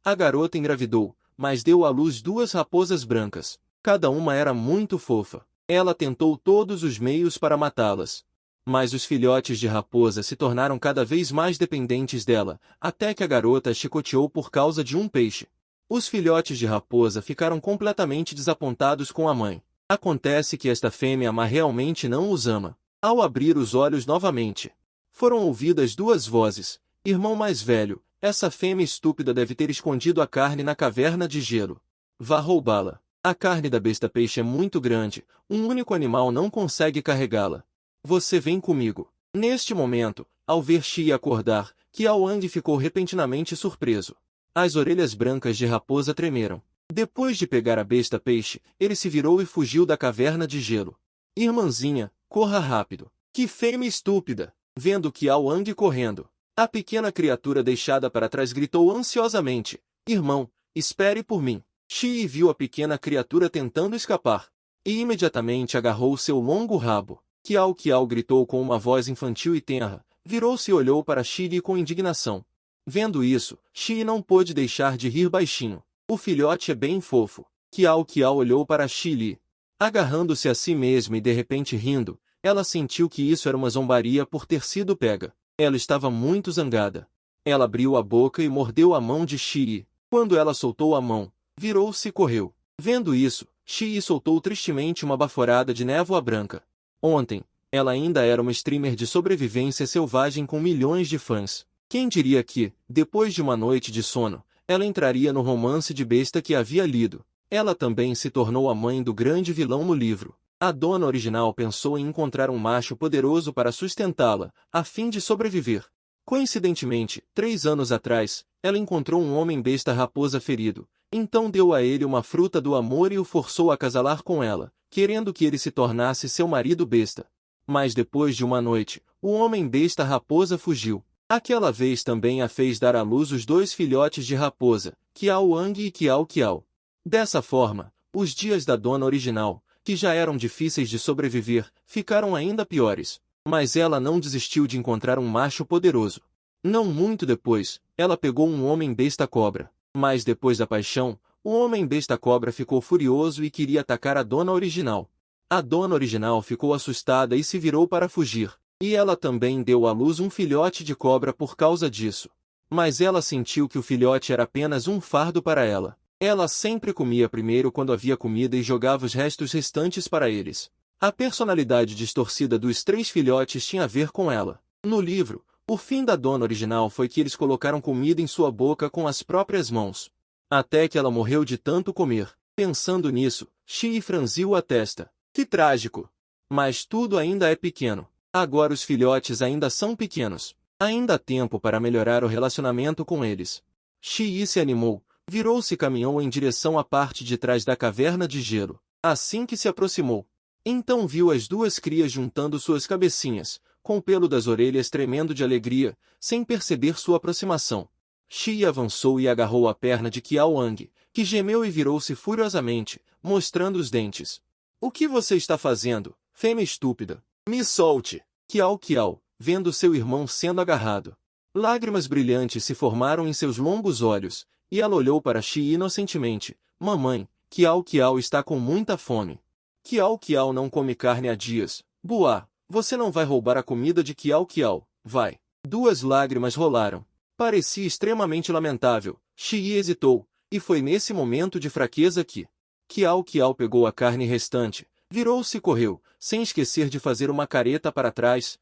A garota engravidou, mas deu à luz duas raposas brancas. Cada uma era muito fofa. Ela tentou todos os meios para matá-las. Mas os filhotes de raposa se tornaram cada vez mais dependentes dela, até que a garota as chicoteou por causa de um peixe. Os filhotes de raposa ficaram completamente desapontados com a mãe. Acontece que esta fêmea má realmente não os ama. Ao abrir os olhos novamente, foram ouvidas duas vozes. Irmão mais velho, essa fêmea estúpida deve ter escondido a carne na caverna de gelo. Vá roubá-la. A carne da besta peixe é muito grande, um único animal não consegue carregá-la. Você vem comigo. Neste momento, ao ver Shi acordar, Qiao Wang ficou repentinamente surpreso. As orelhas brancas de raposa tremeram. Depois de pegar a besta peixe, ele se virou e fugiu da caverna de gelo. Irmãzinha, corra rápido. Que fêmea estúpida! Vendo Qiao Wang correndo, a pequena criatura deixada para trás gritou ansiosamente. Irmão, espere por mim. Shi viu a pequena criatura tentando escapar, e imediatamente agarrou seu longo rabo. Qiao gritou com uma voz infantil e tenra, virou-se e olhou para Shi com indignação. Vendo isso, Shi não pôde deixar de rir baixinho. O filhote é bem fofo. Qiao olhou para Shi, agarrando-se a si mesmo e de repente rindo. Ela sentiu que isso era uma zombaria por ter sido pega. Ela estava muito zangada. Ela abriu a boca e mordeu a mão de Shi. Quando ela soltou a mão, virou-se e correu. Vendo isso, Shi soltou tristemente uma baforada de névoa branca. Ontem, ela ainda era uma streamer de sobrevivência selvagem com milhões de fãs. Quem diria que, depois de uma noite de sono, ela entraria no romance de besta que havia lido. Ela também se tornou a mãe do grande vilão no livro. A dona original pensou em encontrar um macho poderoso para sustentá-la, a fim de sobreviver. Coincidentemente, 3 anos atrás, ela encontrou um homem besta raposa ferido. Então deu a ele uma fruta do amor e o forçou a acasalar com ela, querendo que ele se tornasse seu marido besta. Mas depois de uma noite, o homem besta raposa fugiu. Aquela vez também a fez dar à luz os 2 filhotes de raposa, Qiao Wang e Qiao. Dessa forma, os dias da dona original, que já eram difíceis de sobreviver, ficaram ainda piores. Mas ela não desistiu de encontrar um macho poderoso. Não muito depois, ela pegou um homem besta cobra. Mas depois da paixão, o homem besta cobra ficou furioso e queria atacar a dona original. A dona original ficou assustada e se virou para fugir. E ela também deu à luz um filhote de cobra por causa disso. Mas ela sentiu que o filhote era apenas um fardo para ela. Ela sempre comia primeiro quando havia comida e jogava os restos restantes para eles. A personalidade distorcida dos 3 filhotes tinha a ver com ela. No livro, o fim da dona original foi que eles colocaram comida em sua boca com as próprias mãos. Até que ela morreu de tanto comer. Pensando nisso, Shi franziu a testa. Que trágico! Mas tudo ainda é pequeno. Agora os filhotes ainda são pequenos. Ainda há tempo para melhorar o relacionamento com eles. Shi se animou, virou-se e caminhou em direção à parte de trás da caverna de gelo. Assim que se aproximou, então viu as 2 crias juntando suas cabecinhas, com o pelo das orelhas tremendo de alegria, sem perceber sua aproximação. Shi avançou e agarrou a perna de Qiao Wang, que gemeu e virou-se furiosamente, mostrando os dentes. O que você está fazendo, fêmea estúpida? Me solte! Qiao, vendo seu irmão sendo agarrado. Lágrimas brilhantes se formaram em seus longos olhos, e ela olhou para Shi inocentemente. Mamãe, Qiao está com muita fome. Qiao não come carne há dias. Buá, você não vai roubar a comida de Qiao, vai. 2 lágrimas rolaram. Parecia extremamente lamentável. Shi hesitou, e foi nesse momento de fraqueza que Qiao pegou a carne restante, virou-se e correu, sem esquecer de fazer uma careta para trás.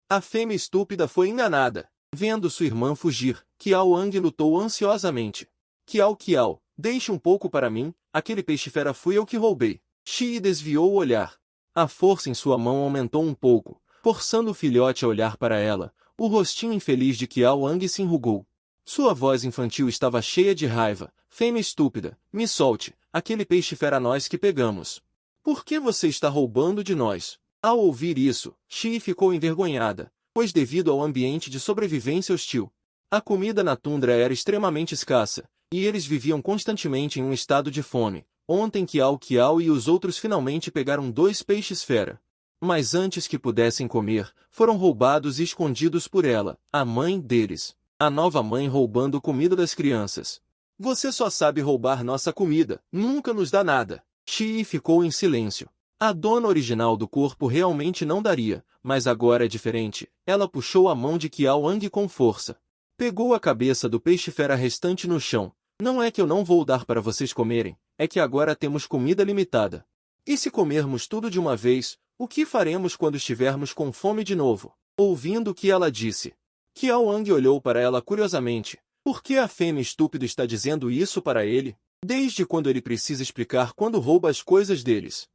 A fêmea estúpida foi enganada. Vendo sua irmã fugir, Qiao Wang lutou ansiosamente. Qiao, deixe um pouco para mim, aquele peixe-fera fui eu que roubei. Shi desviou o olhar. A força em sua mão aumentou um pouco, forçando o filhote a olhar para ela. O rostinho infeliz de Qiao Wang se enrugou. Sua voz infantil estava cheia de raiva. Fêmea estúpida, me solte, aquele peixe-fera nós que pegamos. Por que você está roubando de nós? Ao ouvir isso, Shi ficou envergonhada, pois devido ao ambiente de sobrevivência hostil, a comida na tundra era extremamente escassa, e eles viviam constantemente em um estado de fome. Ontem Qiao e os outros finalmente pegaram 2 peixes-fera. Mas antes que pudessem comer, foram roubados e escondidos por ela, a mãe deles. A nova mãe roubando comida das crianças. Você só sabe roubar nossa comida, nunca nos dá nada. Shi ficou em silêncio. A dona original do corpo realmente não daria, mas agora é diferente. Ela puxou a mão de Qiao Ang com força. Pegou a cabeça do peixe-fera restante no chão. Não é que eu não vou dar para vocês comerem, é que agora temos comida limitada. E se comermos tudo de uma vez, o que faremos quando estivermos com fome de novo? Ouvindo o que ela disse, Qiao Ang olhou para ela curiosamente. Por que a fêmea estúpido está dizendo isso para ele? Desde quando ele precisa explicar quando rouba as coisas deles?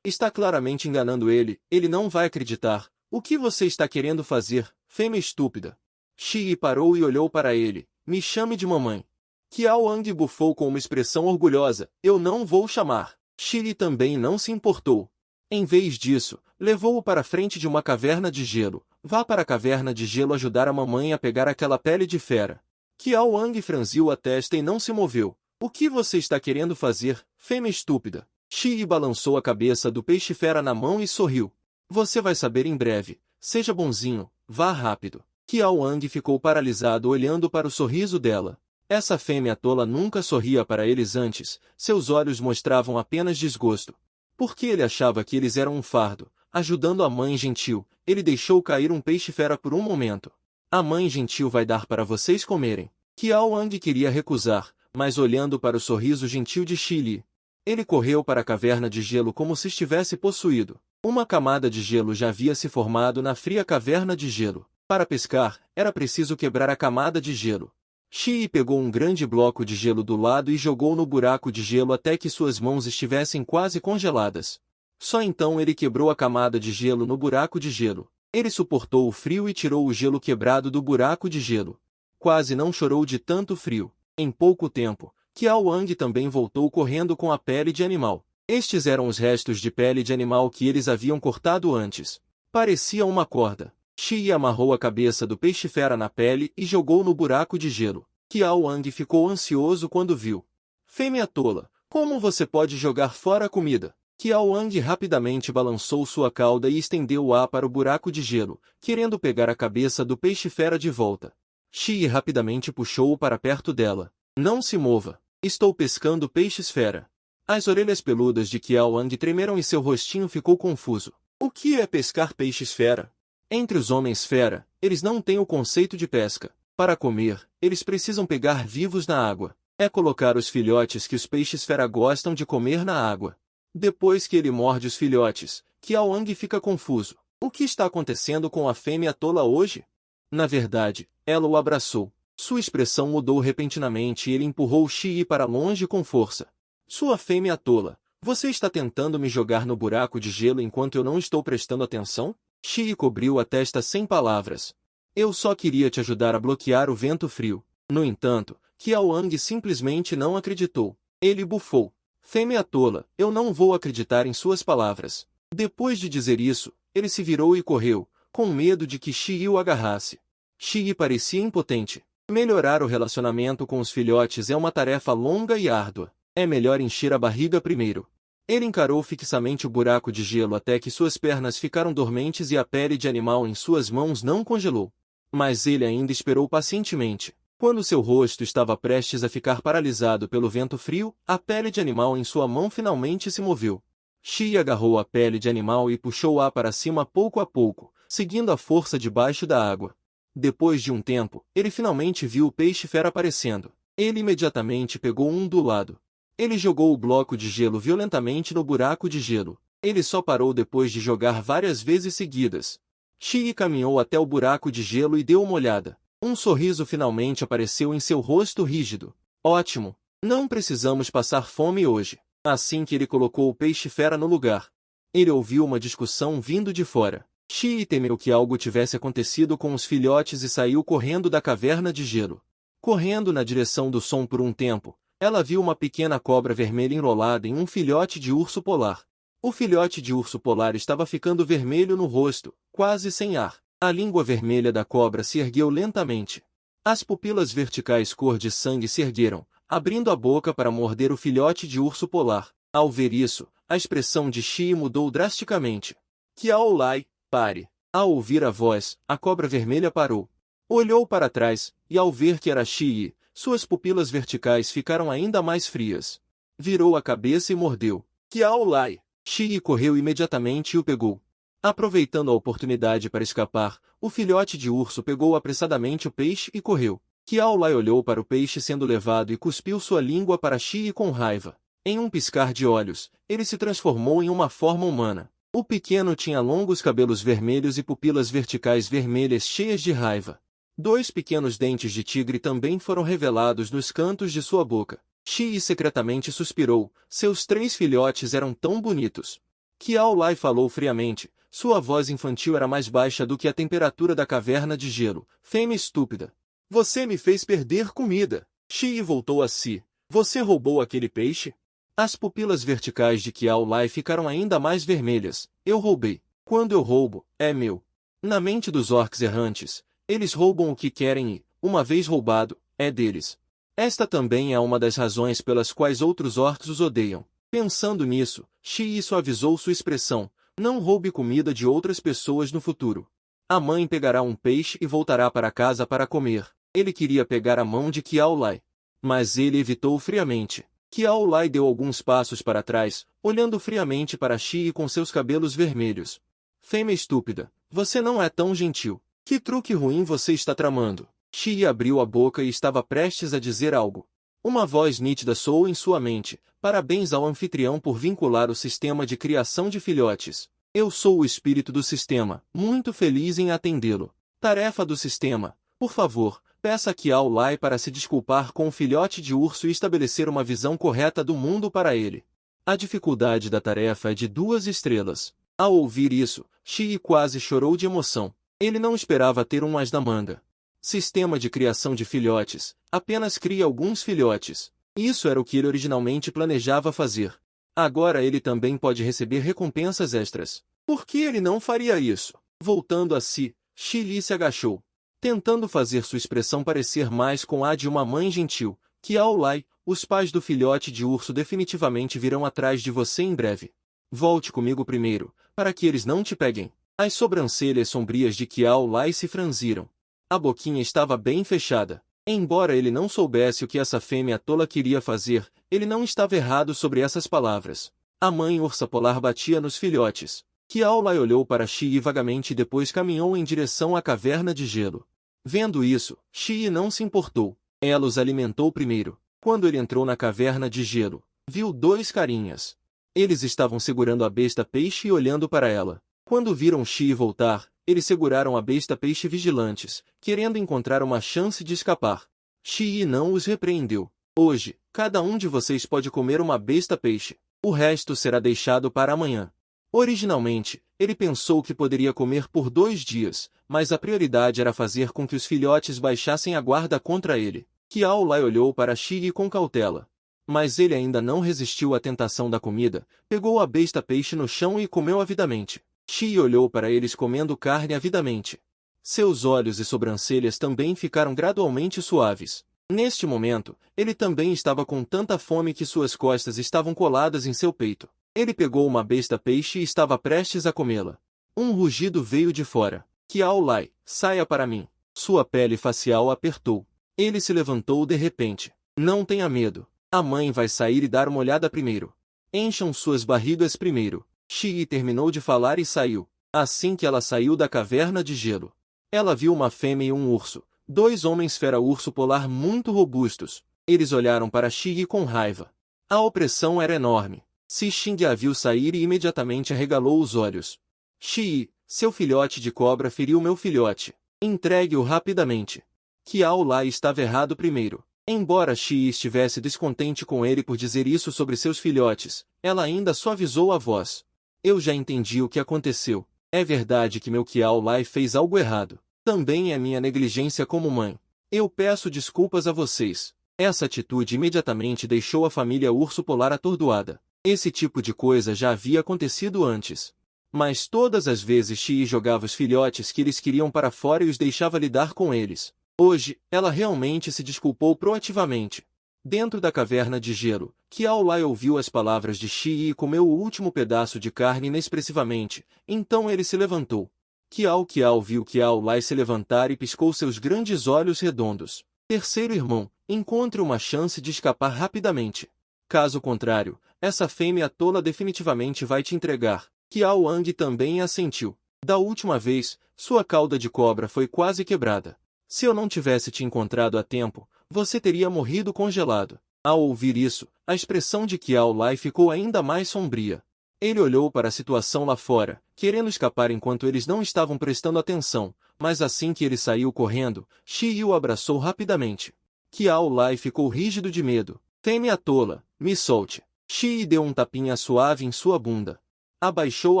Está claramente enganando ele não vai acreditar. O que você está querendo fazer, fêmea estúpida? Shi parou e olhou para ele. Me chame de mamãe. Qiao Ang bufou com uma expressão orgulhosa. Eu não vou chamar. Shi também não se importou. Em vez disso, levou-o para a frente de uma caverna de gelo. Vá para a caverna de gelo ajudar a mamãe a pegar aquela pele de fera. Qiao Ang franziu a testa e não se moveu. O que você está querendo fazer, fêmea estúpida? Shi balançou a cabeça do peixe-fera na mão e sorriu. Você vai saber em breve. Seja bonzinho, vá rápido. Qiao Ang ficou paralisado olhando para o sorriso dela. Essa fêmea tola nunca sorria para eles antes, seus olhos mostravam apenas desgosto. Porque ele achava que eles eram um fardo. Ajudando a mãe gentil, ele deixou cair um peixe-fera por um momento. A mãe gentil vai dar para vocês comerem. Qiao Ang queria recusar, mas olhando para o sorriso gentil de Shi, ele correu para a caverna de gelo como se estivesse possuído. Uma camada de gelo já havia se formado na fria caverna de gelo. Para pescar, era preciso quebrar a camada de gelo. Shi pegou um grande bloco de gelo do lado e jogou no buraco de gelo até que suas mãos estivessem quase congeladas. Só então ele quebrou a camada de gelo no buraco de gelo. Ele suportou o frio e tirou o gelo quebrado do buraco de gelo. Quase não chorou de tanto frio. Em pouco tempo, Qiao Ang também voltou correndo com a pele de animal. Estes eram os restos de pele de animal que eles haviam cortado antes. Parecia uma corda. Shi amarrou a cabeça do peixe-fera na pele e jogou no buraco de gelo. Qiao Ang ficou ansioso quando viu. Fêmea tola, como você pode jogar fora a comida? Qiao Ang rapidamente balançou sua cauda e estendeu-a para o buraco de gelo, querendo pegar a cabeça do peixe-fera de volta. Shi rapidamente puxou-o para perto dela. Não se mova. Estou pescando peixes-fera. As orelhas peludas de Qiao Ang tremeram e seu rostinho ficou confuso. O que é pescar peixes-fera? Entre os homens-fera, eles não têm o conceito de pesca. Para comer, eles precisam pegar vivos na água. É colocar os filhotes que os peixes-fera gostam de comer na água. Depois que ele morde os filhotes, Qiao Ang fica confuso. O que está acontecendo com a fêmea tola hoje? Na verdade, ela o abraçou. Sua expressão mudou repentinamente e ele empurrou Shi para longe com força. Sua fêmea tola, você está tentando me jogar no buraco de gelo enquanto eu não estou prestando atenção? Shi cobriu a testa sem palavras. Eu só queria te ajudar a bloquear o vento frio. No entanto, Qiao Ang simplesmente não acreditou. Ele bufou. Fêmea tola, eu não vou acreditar em suas palavras. Depois de dizer isso, ele se virou e correu, com medo de que Shi o agarrasse. Shi parecia impotente. Melhorar o relacionamento com os filhotes é uma tarefa longa e árdua. É melhor encher a barriga primeiro. Ele encarou fixamente o buraco de gelo até que suas pernas ficaram dormentes e a pele de animal em suas mãos não congelou. Mas ele ainda esperou pacientemente. Quando seu rosto estava prestes a ficar paralisado pelo vento frio, a pele de animal em sua mão finalmente se moveu. Shi agarrou a pele de animal e puxou-a para cima pouco a pouco, seguindo a força debaixo da água. Depois de um tempo, ele finalmente viu o peixe-fera aparecendo. Ele imediatamente pegou um do lado. Ele jogou o bloco de gelo violentamente no buraco de gelo. Ele só parou depois de jogar várias vezes seguidas. Shi caminhou até o buraco de gelo e deu uma olhada. Um sorriso finalmente apareceu em seu rosto rígido. Ótimo! Não precisamos passar fome hoje. Assim que ele colocou o peixe-fera no lugar, ele ouviu uma discussão vindo de fora. Shi temeu que algo tivesse acontecido com os filhotes e saiu correndo da caverna de gelo. Correndo na direção do som por um tempo, ela viu uma pequena cobra vermelha enrolada em um filhote de urso polar. O filhote de urso polar estava ficando vermelho no rosto, quase sem ar. A língua vermelha da cobra se ergueu lentamente. As pupilas verticais cor de sangue se ergueram, abrindo a boca para morder o filhote de urso polar. Ao ver isso, a expressão de Shi mudou drasticamente. Qiao Lai, pare! Ao ouvir a voz, a cobra vermelha parou. Olhou para trás, e ao ver que era Shi, suas pupilas verticais ficaram ainda mais frias. Virou a cabeça e mordeu. Qiao Lai! Shi correu imediatamente e o pegou. Aproveitando a oportunidade para escapar, o filhote de urso pegou apressadamente o peixe e correu. Qiao Lai olhou para o peixe sendo levado e cuspiu sua língua para Shi com raiva. Em um piscar de olhos, ele se transformou em uma forma humana. O pequeno tinha longos cabelos vermelhos e pupilas verticais vermelhas cheias de raiva. 2 pequenos dentes de tigre também foram revelados nos cantos de sua boca. Shi secretamente suspirou, seus 3 filhotes eram tão bonitos. Qiao Lai falou friamente, sua voz infantil era mais baixa do que a temperatura da caverna de gelo. Fêmea estúpida. Você me fez perder comida. Shi voltou a si. Você roubou aquele peixe? As pupilas verticais de Qiao Lai ficaram ainda mais vermelhas. Eu roubei. Quando eu roubo, é meu. Na mente dos orcs errantes, eles roubam o que querem e, uma vez roubado, é deles. Esta também é uma das razões pelas quais outros orcs os odeiam. Pensando nisso, Shi suavizou sua expressão. Não roube comida de outras pessoas no futuro. A mãe pegará um peixe e voltará para casa para comer. Ele queria pegar a mão de Qiao Lai, mas ele evitou friamente. Qiao Lai deu alguns passos para trás, olhando friamente para Shi com seus cabelos vermelhos. Fêmea estúpida, você não é tão gentil. Que truque ruim você está tramando? Shi abriu a boca e estava prestes a dizer algo. Uma voz nítida soou em sua mente. Parabéns ao anfitrião por vincular o sistema de criação de filhotes. Eu sou o espírito do sistema, muito feliz em atendê-lo. Tarefa do sistema. Por favor, peça a Qiao Lai para se desculpar com o filhote de urso e estabelecer uma visão correta do mundo para ele. A dificuldade da tarefa é de 2 estrelas. Ao ouvir isso, Shi quase chorou de emoção. Ele não esperava ter um as na manga. Sistema de criação de filhotes. Apenas cria alguns filhotes. Isso era o que ele originalmente planejava fazer. Agora ele também pode receber recompensas extras. Por que ele não faria isso? Voltando a si, Shi se agachou, tentando fazer sua expressão parecer mais com a de uma mãe gentil. Qiao Lai, os pais do filhote de urso definitivamente virão atrás de você em breve. Volte comigo primeiro, para que eles não te peguem. As sobrancelhas sombrias de Qiao Lai se franziram. A boquinha estava bem fechada. Embora ele não soubesse o que essa fêmea tola queria fazer, ele não estava errado sobre essas palavras. A mãe ursa polar batia nos filhotes. Qiao Lai olhou para Shi vagamente e depois caminhou em direção à caverna de gelo. Vendo isso, Shi não se importou. Ela os alimentou primeiro. Quando ele entrou na caverna de gelo, viu 2 carinhas. Eles estavam segurando a besta peixe e olhando para ela. Quando viram Shi voltar, eles seguraram a besta peixe vigilantes, querendo encontrar uma chance de escapar. Shi não os repreendeu. Hoje, cada um de vocês pode comer uma besta peixe. O resto será deixado para amanhã. Originalmente, ele pensou que poderia comer por 2 dias, mas a prioridade era fazer com que os filhotes baixassem a guarda contra ele. Qiao Lai olhou para Shi com cautela. Mas ele ainda não resistiu à tentação da comida, pegou a besta peixe no chão e comeu avidamente. Shi olhou para eles comendo carne avidamente. Seus olhos e sobrancelhas também ficaram gradualmente suaves. Neste momento, ele também estava com tanta fome que suas costas estavam coladas em seu peito. Ele pegou uma besta peixe e estava prestes a comê-la. Um rugido veio de fora. Qiao Lai, saia para mim. Sua pele facial apertou. Ele se levantou de repente. Não tenha medo. A mãe vai sair e dar uma olhada primeiro. Encham suas barrigas primeiro. Shi terminou de falar e saiu. Assim que ela saiu da caverna de gelo, ela viu uma fêmea e um urso, 2 homens fera-urso polar muito robustos. Eles olharam para Shi com raiva. A opressão era enorme. Si Xing a viu sair e imediatamente arregalou os olhos. Shi, seu filhote de cobra feriu meu filhote. Entregue-o rapidamente. Qiao Lai estava errado primeiro. Embora Shi estivesse descontente com ele por dizer isso sobre seus filhotes, ela ainda suavizou a voz. Eu já entendi o que aconteceu. É verdade que meu Qiao Lai fez algo errado. Também é minha negligência como mãe. Eu peço desculpas a vocês. Essa atitude imediatamente deixou a família urso polar atordoada. Esse tipo de coisa já havia acontecido antes. Mas todas as vezes Shi jogava os filhotes que eles queriam para fora e os deixava lidar com eles. Hoje, ela realmente se desculpou proativamente. Dentro da caverna de gelo, Qiao Lai ouviu as palavras de Shi e comeu o último pedaço de carne inexpressivamente. Então ele se levantou. Kiao viu Kiao Lai se levantar e piscou seus grandes olhos redondos. Terceiro irmão, encontre uma chance de escapar rapidamente. Caso contrário, essa fêmea tola definitivamente vai te entregar. Kiao Wang também assentiu. Da última vez, sua cauda de cobra foi quase quebrada. Se eu não tivesse te encontrado a tempo, você teria morrido congelado. Ao ouvir isso, a expressão de Kiao Lai ficou ainda mais sombria. Ele olhou para a situação lá fora, querendo escapar enquanto eles não estavam prestando atenção, mas assim que ele saiu correndo, Shi o abraçou rapidamente. Kiao Lai ficou rígido de medo. Fêmea tola, me solte. Shi deu um tapinha suave em sua bunda. Abaixou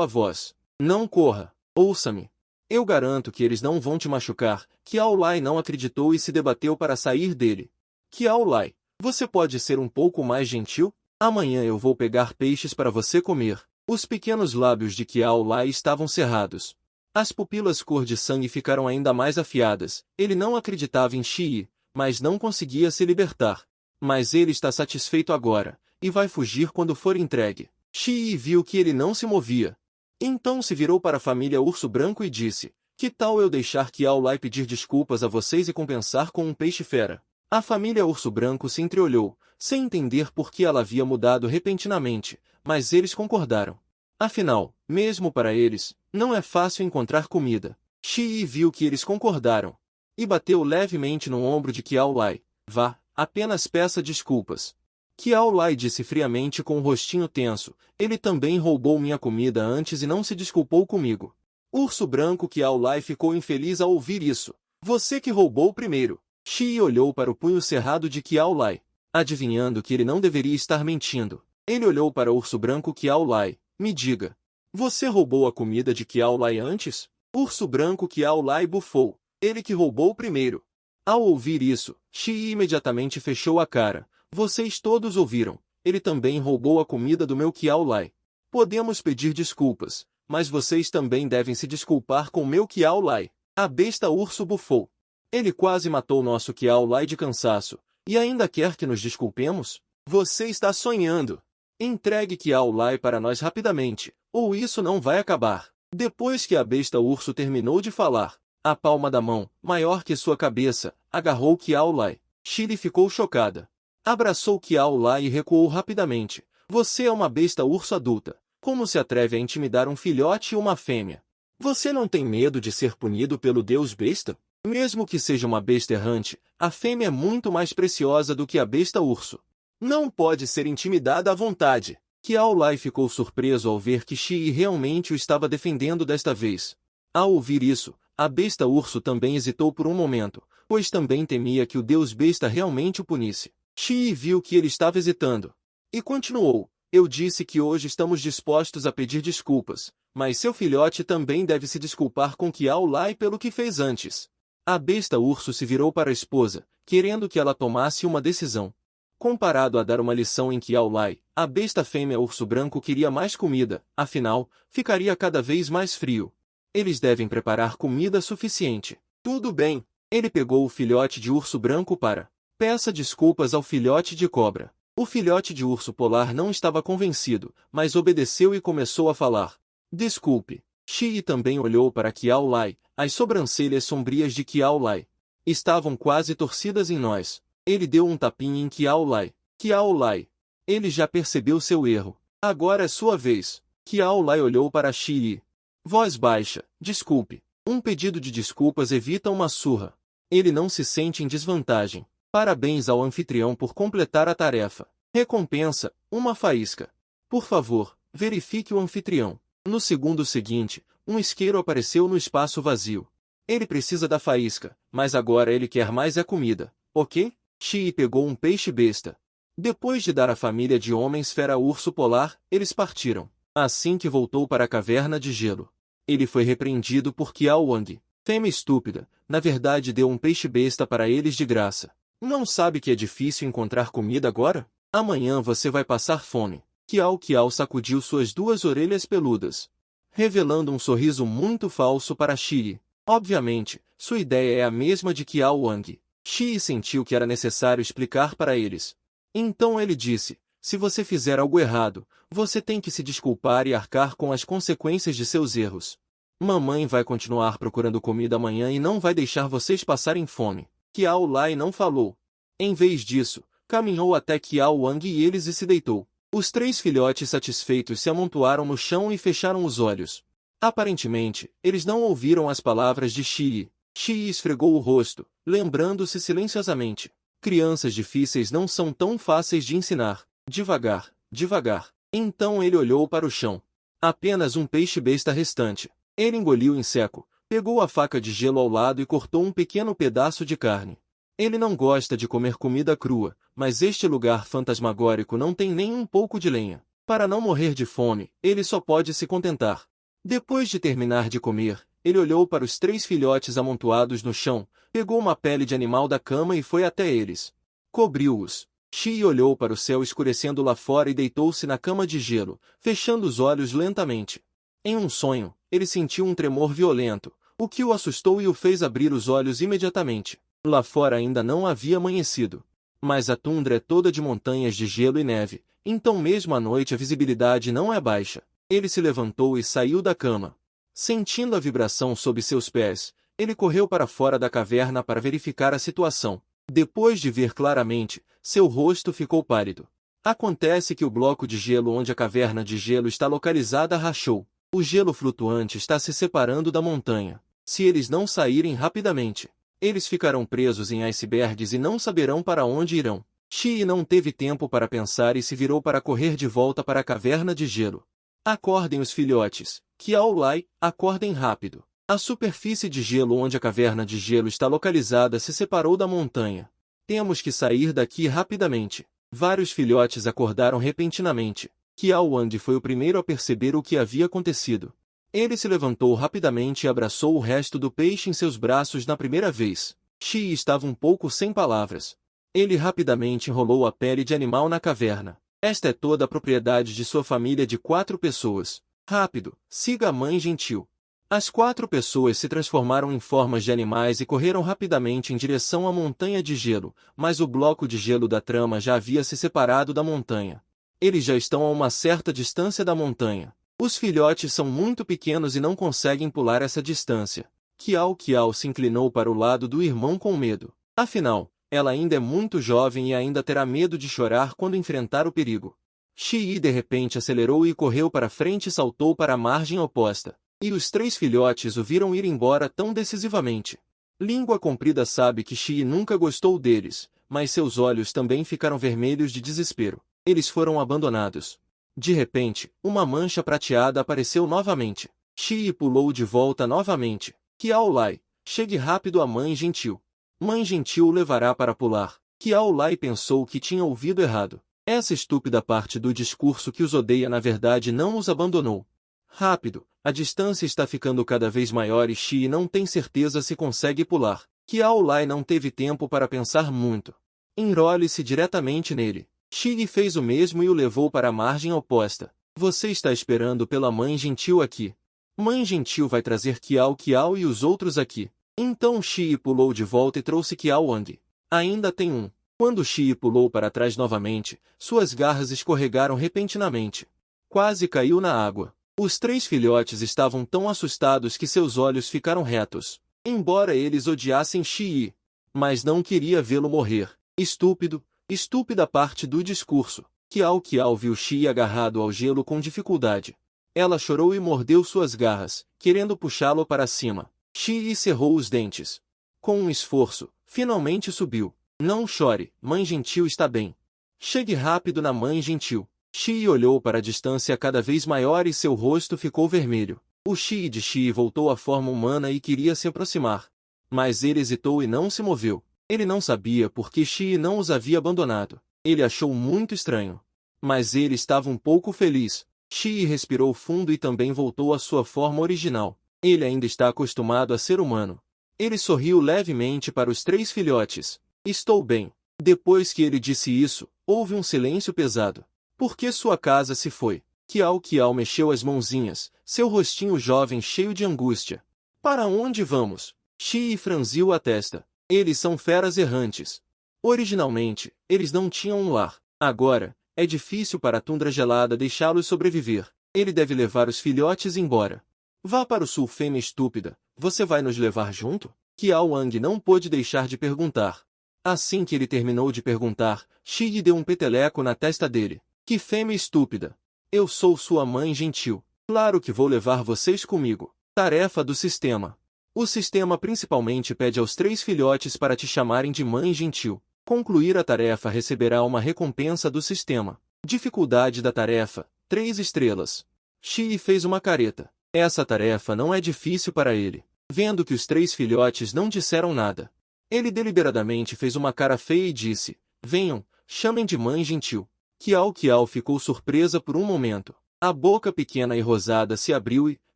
a voz. Não corra, ouça-me. Eu garanto que eles não vão te machucar. Kiao Lai não acreditou e se debateu para sair dele. Kiao Lai, você pode ser um pouco mais gentil? Amanhã eu vou pegar peixes para você comer. Os pequenos lábios de Kiao Lai estavam cerrados. As pupilas cor de sangue ficaram ainda mais afiadas. Ele não acreditava em Shi, mas não conseguia se libertar. Mas ele está satisfeito agora, e vai fugir quando for entregue. Shi viu que ele não se movia. Então se virou para a família Urso Branco e disse, que tal eu deixar Kiao Lai pedir desculpas a vocês e compensar com um peixe-fera? A família Urso Branco se entreolhou, sem entender por que ela havia mudado repentinamente, mas eles concordaram. Afinal, mesmo para eles, não é fácil encontrar comida. Shi viu que eles concordaram. E bateu levemente no ombro de Kiao Lai. Vá, apenas peça desculpas. Kiao Lai disse friamente com o rostinho tenso, ele também roubou minha comida antes e não se desculpou comigo. Urso Branco Kiao Lai ficou infeliz ao ouvir isso. Você que roubou primeiro. Shi olhou para o punho cerrado de Kiao Lai, adivinhando que ele não deveria estar mentindo. Ele olhou para o Urso Branco Kiao Lai. Me diga. Você roubou a comida de Kiao Lai antes? Urso Branco Kiao Lai bufou. Ele que roubou primeiro. Ao ouvir isso, Shi imediatamente fechou a cara. Vocês todos ouviram. Ele também roubou a comida do meu Kiao Lai. Podemos pedir desculpas, mas vocês também devem se desculpar com meu Kiao Lai. A besta urso bufou. Ele quase matou nosso Kiao Lai de cansaço. E ainda quer que nos desculpemos? Você está sonhando. Entregue Kiao Lai para nós rapidamente, ou isso não vai acabar. Depois que a besta urso terminou de falar, a palma da mão, maior que sua cabeça, agarrou Kiao Lai. Shi ficou chocada. Abraçou Kiao Lai e recuou rapidamente. Você é uma besta urso adulta. Como se atreve a intimidar um filhote e uma fêmea? Você não tem medo de ser punido pelo deus besta? Mesmo que seja uma besta errante, a fêmea é muito mais preciosa do que a besta urso. Não pode ser intimidada à vontade. Kiao Lai ficou surpreso ao ver que Shi realmente o estava defendendo desta vez. Ao ouvir isso, a besta urso também hesitou por um momento, pois também temia que o deus besta realmente o punisse. Shi viu que ele estava hesitando. E continuou, eu disse que hoje estamos dispostos a pedir desculpas, mas seu filhote também deve se desculpar com Kiao Lai pelo que fez antes. A besta urso se virou para a esposa, querendo que ela tomasse uma decisão. Comparado a dar uma lição em Kiao Lai, a besta fêmea urso branco queria mais comida, afinal, ficaria cada vez mais frio. Eles devem preparar comida suficiente. Tudo bem. Ele pegou o filhote de urso branco para. Peça desculpas ao filhote de cobra. O filhote de urso polar não estava convencido, mas obedeceu e começou a falar. Desculpe. Shi também olhou para Kiao Lai, as sobrancelhas sombrias de Kiao Lai estavam quase torcidas em nós. Ele deu um tapinha em Kiao Lai. Kiao Lai. Ele já percebeu seu erro. Agora é sua vez. Kiao Lai olhou para Shi. Voz baixa. Desculpe. Um pedido de desculpas evita uma surra. Ele não se sente em desvantagem. Parabéns ao anfitrião por completar a tarefa. Recompensa, uma faísca. Por favor, verifique o anfitrião. No segundo seguinte, um isqueiro apareceu no espaço vazio. Ele precisa da faísca, mas agora ele quer mais comida, ok? Shi pegou um peixe besta. Depois de dar à família de homens fera urso polar, eles partiram. Assim que voltou para a caverna de gelo, ele foi repreendido por Kiao Wang. Fêmea estúpida, na verdade deu um peixe besta para eles de graça. Não sabe que é difícil encontrar comida agora? Amanhã você vai passar fome. Kiao sacudiu suas duas orelhas peludas, revelando um sorriso muito falso para Shi. Obviamente, sua ideia é a mesma de Kiao Wang. Shi sentiu que era necessário explicar para eles. Então ele disse, se você fizer algo errado, você tem que se desculpar e arcar com as consequências de seus erros. Mamãe vai continuar procurando comida amanhã e não vai deixar vocês passarem fome. Qiao Lai não falou. Em vez disso, caminhou até Qiao Wang e eles e se deitou. Os 3 filhotes satisfeitos se amontoaram no chão e fecharam os olhos. Aparentemente, eles não ouviram as palavras de Shi. Shi esfregou o rosto, lembrando-se silenciosamente. Crianças difíceis não são tão fáceis de ensinar. Devagar, devagar. Então ele olhou para o chão. Apenas um peixe-besta restante. Ele engoliu em seco, pegou a faca de gelo ao lado e cortou um pequeno pedaço de carne. Ele não gosta de comer comida crua, mas este lugar fantasmagórico não tem nem um pouco de lenha. Para não morrer de fome, ele só pode se contentar. Depois de terminar de comer, ele olhou para os 3 filhotes amontoados no chão, pegou uma pele de animal da cama e foi até eles. Cobriu-os. Shi olhou para o céu escurecendo lá fora e deitou-se na cama de gelo, fechando os olhos lentamente. Em um sonho, ele sentiu um tremor violento, o que o assustou e o fez abrir os olhos imediatamente. Lá fora ainda não havia amanhecido. Mas a tundra é toda de montanhas de gelo e neve, então mesmo à noite a visibilidade não é baixa. Ele se levantou e saiu da cama. Sentindo a vibração sob seus pés, ele correu para fora da caverna para verificar a situação. Depois de ver claramente, seu rosto ficou pálido. Acontece que o bloco de gelo onde a caverna de gelo está localizada rachou. O gelo flutuante está se separando da montanha. Se eles não saírem rapidamente, eles ficarão presos em icebergs e não saberão para onde irão. Shi não teve tempo para pensar e se virou para correr de volta para a caverna de gelo. Acordem os filhotes. Qiao Lai, acordem rápido. A superfície de gelo onde a caverna de gelo está localizada se separou da montanha. Temos que sair daqui rapidamente. Vários filhotes acordaram repentinamente. Qiao Wang foi o primeiro a perceber o que havia acontecido. Ele se levantou rapidamente e abraçou o resto do peixe em seus braços na primeira vez. Shi estava um pouco sem palavras. Ele rapidamente enrolou a pele de animal na caverna. Esta é toda a propriedade de sua família de 4 pessoas. Rápido, siga a mãe gentil. As 4 pessoas se transformaram em formas de animais e correram rapidamente em direção à montanha de gelo, mas o bloco de gelo da trama já havia se separado da montanha. Eles já estão a uma certa distância da montanha. Os filhotes são muito pequenos e não conseguem pular essa distância. Qiao se inclinou para o lado do irmão com medo. Afinal, ela ainda é muito jovem e ainda terá medo de chorar quando enfrentar o perigo. Shi de repente acelerou e correu para frente e saltou para a margem oposta. E os 3 filhotes o viram ir embora tão decisivamente. Língua Comprida sabe que Shi nunca gostou deles, mas seus olhos também ficaram vermelhos de desespero. Eles foram abandonados. De repente, uma mancha prateada apareceu novamente. Shi pulou de volta novamente. Qiao Lai, chegue rápido à mãe gentil. Mãe gentil o levará para pular. Qiao Lai pensou que tinha ouvido errado. Essa estúpida parte do discurso que os odeia na verdade não os abandonou. Rápido, a distância está ficando cada vez maior e Shi não tem certeza se consegue pular. Qiao Lai não teve tempo para pensar muito. Enrole-se diretamente nele. Shi fez o mesmo e o levou para a margem oposta. Você está esperando pela mãe gentil aqui. Mãe gentil vai trazer Qiao e os outros aqui. Então Shi pulou de volta e trouxe Qiao Wang. Ainda tem um. Quando Shi pulou para trás novamente, suas garras escorregaram repentinamente. Quase caiu na água. Os 3 filhotes estavam tão assustados que seus olhos ficaram retos. Embora eles odiassem Shi, mas não queria vê-lo morrer. Estúpido. Estúpida parte do discurso. Qiao viu Shi agarrado ao gelo com dificuldade. Ela chorou e mordeu suas garras, querendo puxá-lo para cima. Shi cerrou os dentes. Com um esforço, finalmente subiu. Não chore, mãe gentil está bem. Chegue rápido na mãe gentil. Shi olhou para a distância cada vez maior e seu rosto ficou vermelho. O Shi de Shi voltou à forma humana e queria se aproximar. Mas ele hesitou e não se moveu. Ele não sabia por que Shi não os havia abandonado. Ele achou muito estranho. Mas ele estava um pouco feliz. Shi respirou fundo e também voltou à sua forma original. Ele ainda está acostumado a ser humano. Ele sorriu levemente para os 3 filhotes. Estou bem. Depois que ele disse isso, houve um silêncio pesado. Por que sua casa se foi? Qiao mexeu as mãozinhas, seu rostinho jovem cheio de angústia. Para onde vamos? Shi franziu a testa. Eles são feras errantes. Originalmente, eles não tinham um lar. Agora, é difícil para a tundra gelada deixá-los sobreviver. Ele deve levar os filhotes embora. Vá para o sul, fêmea estúpida. Você vai nos levar junto? Qiao Wang não pôde deixar de perguntar. Assim que ele terminou de perguntar, Shi deu um peteleco na testa dele. Que fêmea estúpida! Eu sou sua mãe gentil. Claro que vou levar vocês comigo. Tarefa do sistema. O sistema principalmente pede aos 3 filhotes para te chamarem de mãe gentil. Concluir a tarefa receberá uma recompensa do sistema. Dificuldade da tarefa: 3 estrelas. Shi fez uma careta. Essa tarefa não é difícil para ele. Vendo que os 3 filhotes não disseram nada, ele deliberadamente fez uma cara feia e disse: venham, chamem de mãe gentil. Qiao ficou surpresa por um momento. A boca pequena e rosada se abriu e,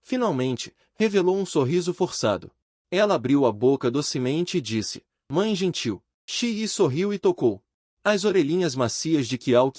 finalmente, revelou um sorriso forçado. Ela abriu a boca docemente e disse: mãe gentil. Shi sorriu e tocou as orelhinhas macias de Qiao.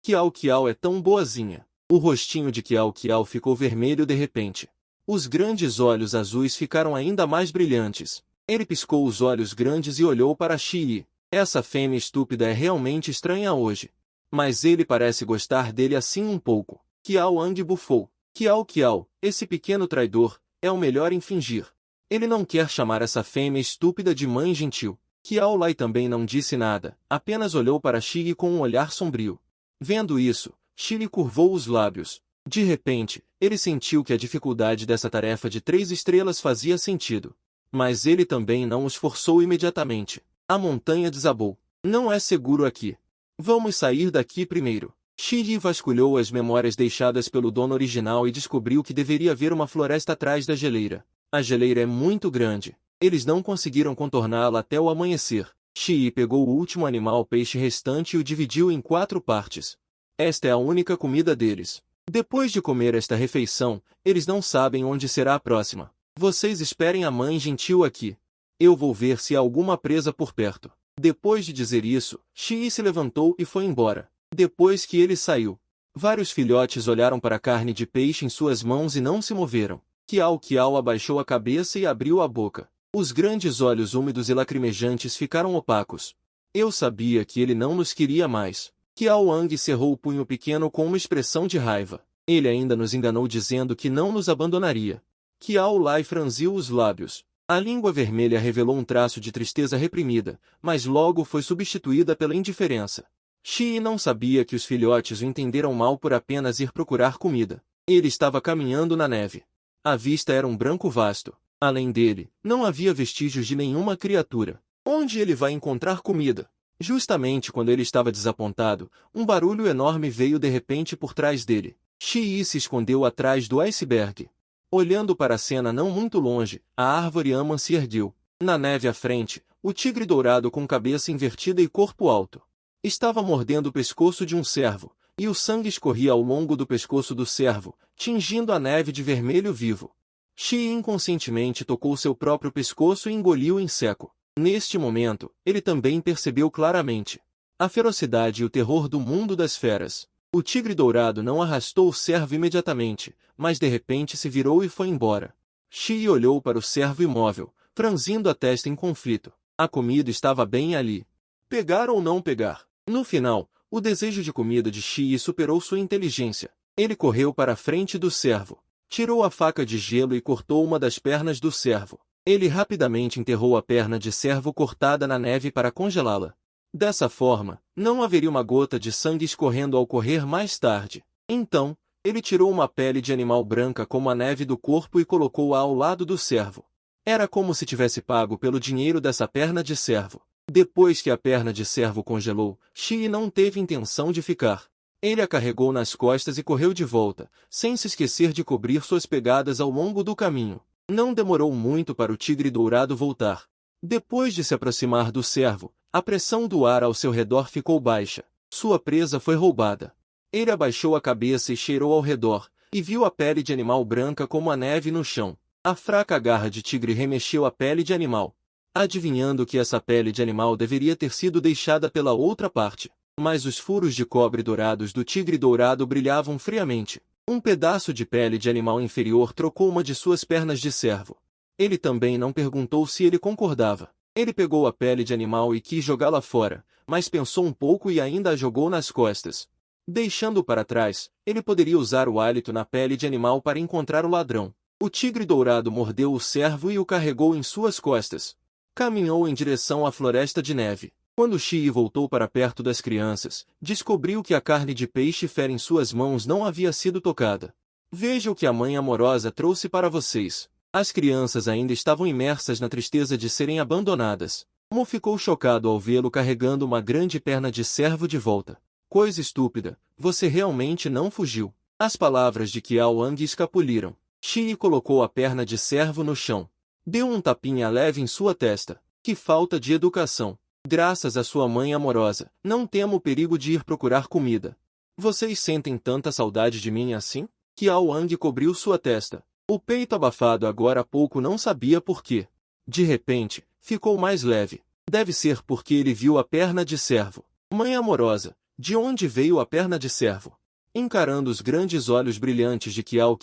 Qiao é tão boazinha. O rostinho de Qiao ficou vermelho de repente. Os grandes olhos azuis ficaram ainda mais brilhantes. Ele piscou os olhos grandes e olhou para Shi. Essa fêmea estúpida é realmente estranha hoje. Mas ele parece gostar dele assim um pouco. Qiao Wang bufou. Qiao, esse pequeno traidor, é o melhor em fingir. Ele não quer chamar essa fêmea estúpida de mãe gentil. Qiao Lai também não disse nada, apenas olhou para Shi com um olhar sombrio. Vendo isso, Shi curvou os lábios. De repente, ele sentiu que a dificuldade dessa tarefa de 3 estrelas fazia sentido. Mas ele também não os forçou imediatamente. A montanha desabou. Não é seguro aqui. Vamos sair daqui primeiro. Shi vasculhou as memórias deixadas pelo dono original e descobriu que deveria haver uma floresta atrás da geleira. A geleira é muito grande. Eles não conseguiram contorná-la até o amanhecer. Shi pegou o último animal peixe restante e o dividiu em 4 partes. Esta é a única comida deles. Depois de comer esta refeição, eles não sabem onde será a próxima. Vocês esperem a mãe gentil aqui. Eu vou ver se há alguma presa por perto. Depois de dizer isso, Shi se levantou e foi embora. Depois que ele saiu, vários filhotes olharam para a carne de peixe em suas mãos e não se moveram. Qiao abaixou a cabeça e abriu a boca. Os grandes olhos úmidos e lacrimejantes ficaram opacos. Eu sabia que ele não nos queria mais. Qiao Wang cerrou o punho pequeno com uma expressão de raiva. Ele ainda nos enganou dizendo que não nos abandonaria. Qiao Lai franziu os lábios. A língua vermelha revelou um traço de tristeza reprimida, mas logo foi substituída pela indiferença. Shi não sabia que os filhotes o entenderam mal por apenas ir procurar comida. Ele estava caminhando na neve. A vista era um branco vasto. Além dele, não havia vestígios de nenhuma criatura. Onde ele vai encontrar comida? Justamente quando ele estava desapontado, um barulho enorme veio de repente por trás dele. Shi se escondeu atrás do iceberg. Olhando para a cena não muito longe, a árvore Aman se ergueu. Na neve à frente, o tigre dourado com cabeça invertida e corpo alto estava mordendo o pescoço de um cervo, e o sangue escorria ao longo do pescoço do cervo, tingindo a neve de vermelho vivo. Shi inconscientemente tocou seu próprio pescoço e engoliu em seco. Neste momento, ele também percebeu claramente a ferocidade e o terror do mundo das feras. O tigre dourado não arrastou o cervo imediatamente, mas de repente se virou e foi embora. Shi olhou para o cervo imóvel, franzindo a testa em conflito. A comida estava bem ali. Pegar ou não pegar? No final, o desejo de comida de Shi superou sua inteligência. Ele correu para a frente do cervo, tirou a faca de gelo e cortou uma das pernas do cervo. Ele rapidamente enterrou a perna de cervo cortada na neve para congelá-la. Dessa forma, não haveria uma gota de sangue escorrendo ao correr mais tarde. Então, ele tirou uma pele de animal branca como a neve do corpo e colocou-a ao lado do cervo. Era como se tivesse pago pelo dinheiro dessa perna de cervo. Depois que a perna de cervo congelou, Shi não teve intenção de ficar. Ele a carregou nas costas e correu de volta, sem se esquecer de cobrir suas pegadas ao longo do caminho. Não demorou muito para o tigre dourado voltar. Depois de se aproximar do cervo, a pressão do ar ao seu redor ficou baixa. Sua presa foi roubada. Ele abaixou a cabeça e cheirou ao redor, e viu a pele de animal branca como a neve no chão. A fraca garra de tigre remexeu a pele de animal, adivinhando que essa pele de animal deveria ter sido deixada pela outra parte. Mas os furos de cobre dourados do tigre dourado brilhavam friamente. Um pedaço de pele de animal inferior trocou uma de suas pernas de cervo. Ele também não perguntou se ele concordava. Ele pegou a pele de animal e quis jogá-la fora, mas pensou um pouco e ainda a jogou nas costas. Deixando-o para trás, ele poderia usar o hálito na pele de animal para encontrar o ladrão. O tigre dourado mordeu o cervo e o carregou em suas costas. Caminhou em direção à floresta de neve. Quando Shi voltou para perto das crianças, descobriu que a carne de peixe fera em suas mãos não havia sido tocada. Veja o que a mãe amorosa trouxe para vocês. As crianças ainda estavam imersas na tristeza de serem abandonadas. Mo ficou chocado ao vê-lo carregando uma grande perna de cervo de volta. Coisa estúpida, você realmente não fugiu. As palavras de Qiao Wang escapuliram. Shi colocou a perna de cervo no chão. Deu um tapinha leve em sua testa. Que falta de educação. Graças à sua mãe amorosa, não temo o perigo de ir procurar comida. Vocês sentem tanta saudade de mim assim? Qiao Wang cobriu sua testa. O peito abafado agora há pouco não sabia por quê. De repente, ficou mais leve. Deve ser porque ele viu a perna de cervo. Mãe amorosa, de onde veio a perna de cervo? Encarando os grandes olhos brilhantes de Qiao,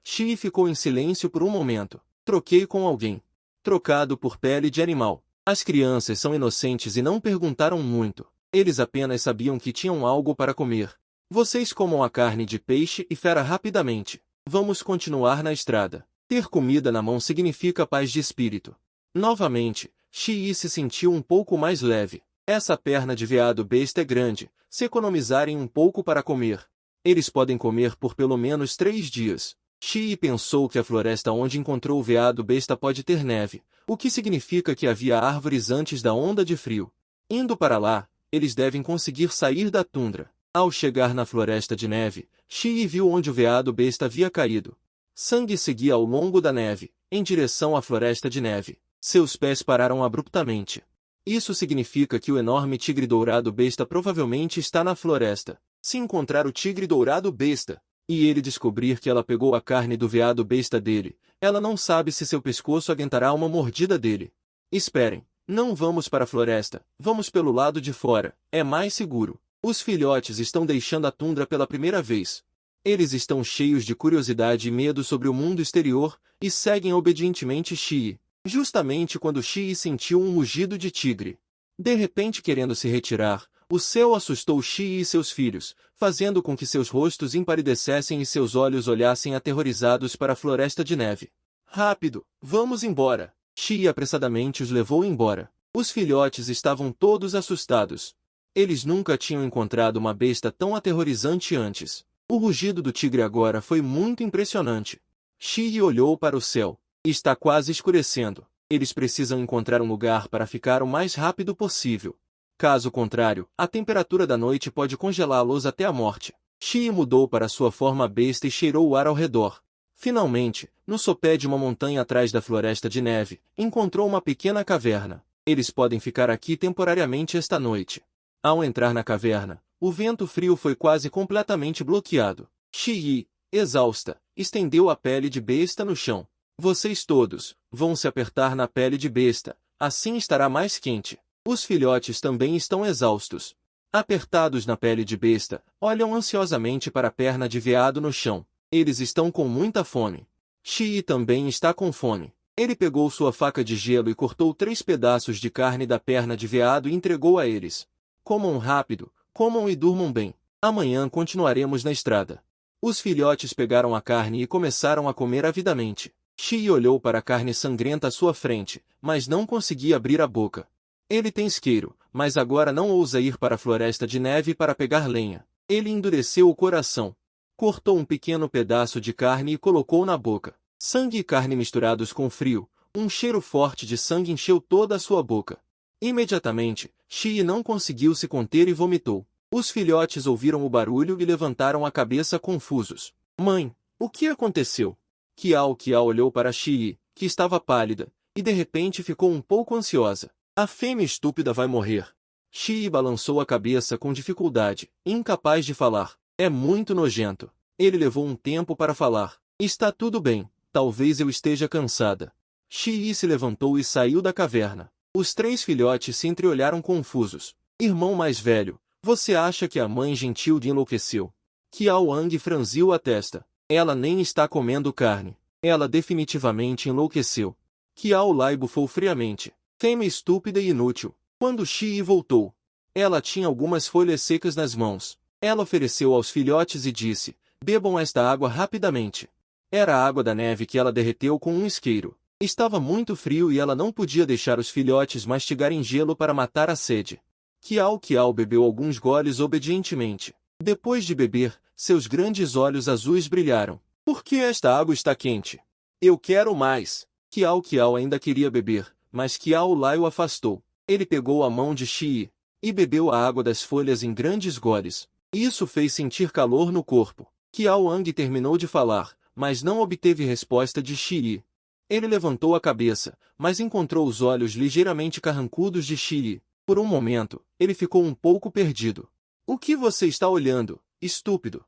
Shi ficou em silêncio por um momento. Troquei com alguém. Trocado por pele de animal. As crianças são inocentes e não perguntaram muito. Eles apenas sabiam que tinham algo para comer. Vocês comam a carne de peixe e fera rapidamente. Vamos continuar na estrada. Ter comida na mão significa paz de espírito. Novamente, Shi se sentiu um pouco mais leve. Essa perna de veado besta é grande. Se economizarem um pouco para comer, eles podem comer por pelo menos 3 dias. Shi pensou que a floresta onde encontrou o veado besta pode ter neve, o que significa que havia árvores antes da onda de frio. Indo para lá, eles devem conseguir sair da tundra. Ao chegar na floresta de neve, Shi viu onde o veado besta havia caído. Sangue seguia ao longo da neve, em direção à floresta de neve. Seus pés pararam abruptamente. Isso significa que o enorme tigre dourado besta provavelmente está na floresta. Se encontrar o tigre dourado besta, e ele descobrir que ela pegou a carne do veado besta dele, ela não sabe se seu pescoço aguentará uma mordida dele. Esperem, não vamos para a floresta, vamos pelo lado de fora, é mais seguro. Os filhotes estão deixando a tundra pela primeira vez. Eles estão cheios de curiosidade e medo sobre o mundo exterior, e seguem obedientemente Shi. Justamente quando Shi sentiu um mugido de tigre. De repente, querendo se retirar, o céu assustou Shi e seus filhos, fazendo com que seus rostos empalidecessem e seus olhos olhassem aterrorizados para a floresta de neve. Rápido, vamos embora! Shi apressadamente os levou embora. Os filhotes estavam todos assustados. Eles nunca tinham encontrado uma besta tão aterrorizante antes. O rugido do tigre agora foi muito impressionante. Shi olhou para o céu. Está quase escurecendo. Eles precisam encontrar um lugar para ficar o mais rápido possível. Caso contrário, a temperatura da noite pode congelá-los até a morte. Shi mudou para sua forma besta e cheirou o ar ao redor. Finalmente, no sopé de uma montanha atrás da floresta de neve, encontrou uma pequena caverna. Eles podem ficar aqui temporariamente esta noite. Ao entrar na caverna, o vento frio foi quase completamente bloqueado. Shi, exausta, estendeu a pele de besta no chão. Vocês todos vão se apertar na pele de besta, assim estará mais quente. Os filhotes também estão exaustos. Apertados na pele de besta, olham ansiosamente para a perna de veado no chão. Eles estão com muita fome. Shi também está com fome. Ele pegou sua faca de gelo e cortou 3 pedaços de carne da perna de veado e entregou a eles. Comam rápido, comam e durmam bem. Amanhã continuaremos na estrada. Os filhotes pegaram a carne e começaram a comer avidamente. Shi olhou para a carne sangrenta à sua frente, mas não conseguia abrir a boca. Ele tem isqueiro, mas agora não ousa ir para a floresta de neve para pegar lenha. Ele endureceu o coração. Cortou um pequeno pedaço de carne e colocou na boca. Sangue e carne misturados com frio, um cheiro forte de sangue encheu toda a sua boca. Imediatamente, Shi não conseguiu se conter e vomitou. Os filhotes ouviram o barulho e levantaram a cabeça confusos. Mãe, o que aconteceu? Qiao olhou para Shi, que estava pálida, e de repente ficou um pouco ansiosa. A fêmea estúpida vai morrer. Shi balançou a cabeça com dificuldade, incapaz de falar. É muito nojento. Ele levou um tempo para falar. Está tudo bem, talvez eu esteja cansada. Shi se levantou e saiu da caverna. Os 3 filhotes se entreolharam confusos. Irmão mais velho, você acha que a mãe gentil de enlouqueceu? Qiao Wang franziu a testa. Ela nem está comendo carne. Ela definitivamente enlouqueceu. Qiao Lai bufou friamente. Fêmea estúpida e inútil. Quando Shi voltou, ela tinha algumas folhas secas nas mãos. Ela ofereceu aos filhotes e disse, bebam esta água rapidamente. Era a água da neve que ela derreteu com um isqueiro. Estava muito frio e ela não podia deixar os filhotes mastigarem gelo para matar a sede. Kiao bebeu alguns goles obedientemente. Depois de beber, seus grandes olhos azuis brilharam. Por que esta água está quente? Eu quero mais. Kiao ainda queria beber, mas Kiao Lai o afastou. Ele pegou a mão de Shi e bebeu a água das folhas em grandes goles. Isso fez sentir calor no corpo. Kiao Ang terminou de falar, mas não obteve resposta de Shi. Ele levantou a cabeça, mas encontrou os olhos ligeiramente carrancudos de Shi. Por um momento, ele ficou um pouco perdido. O que você está olhando, estúpido?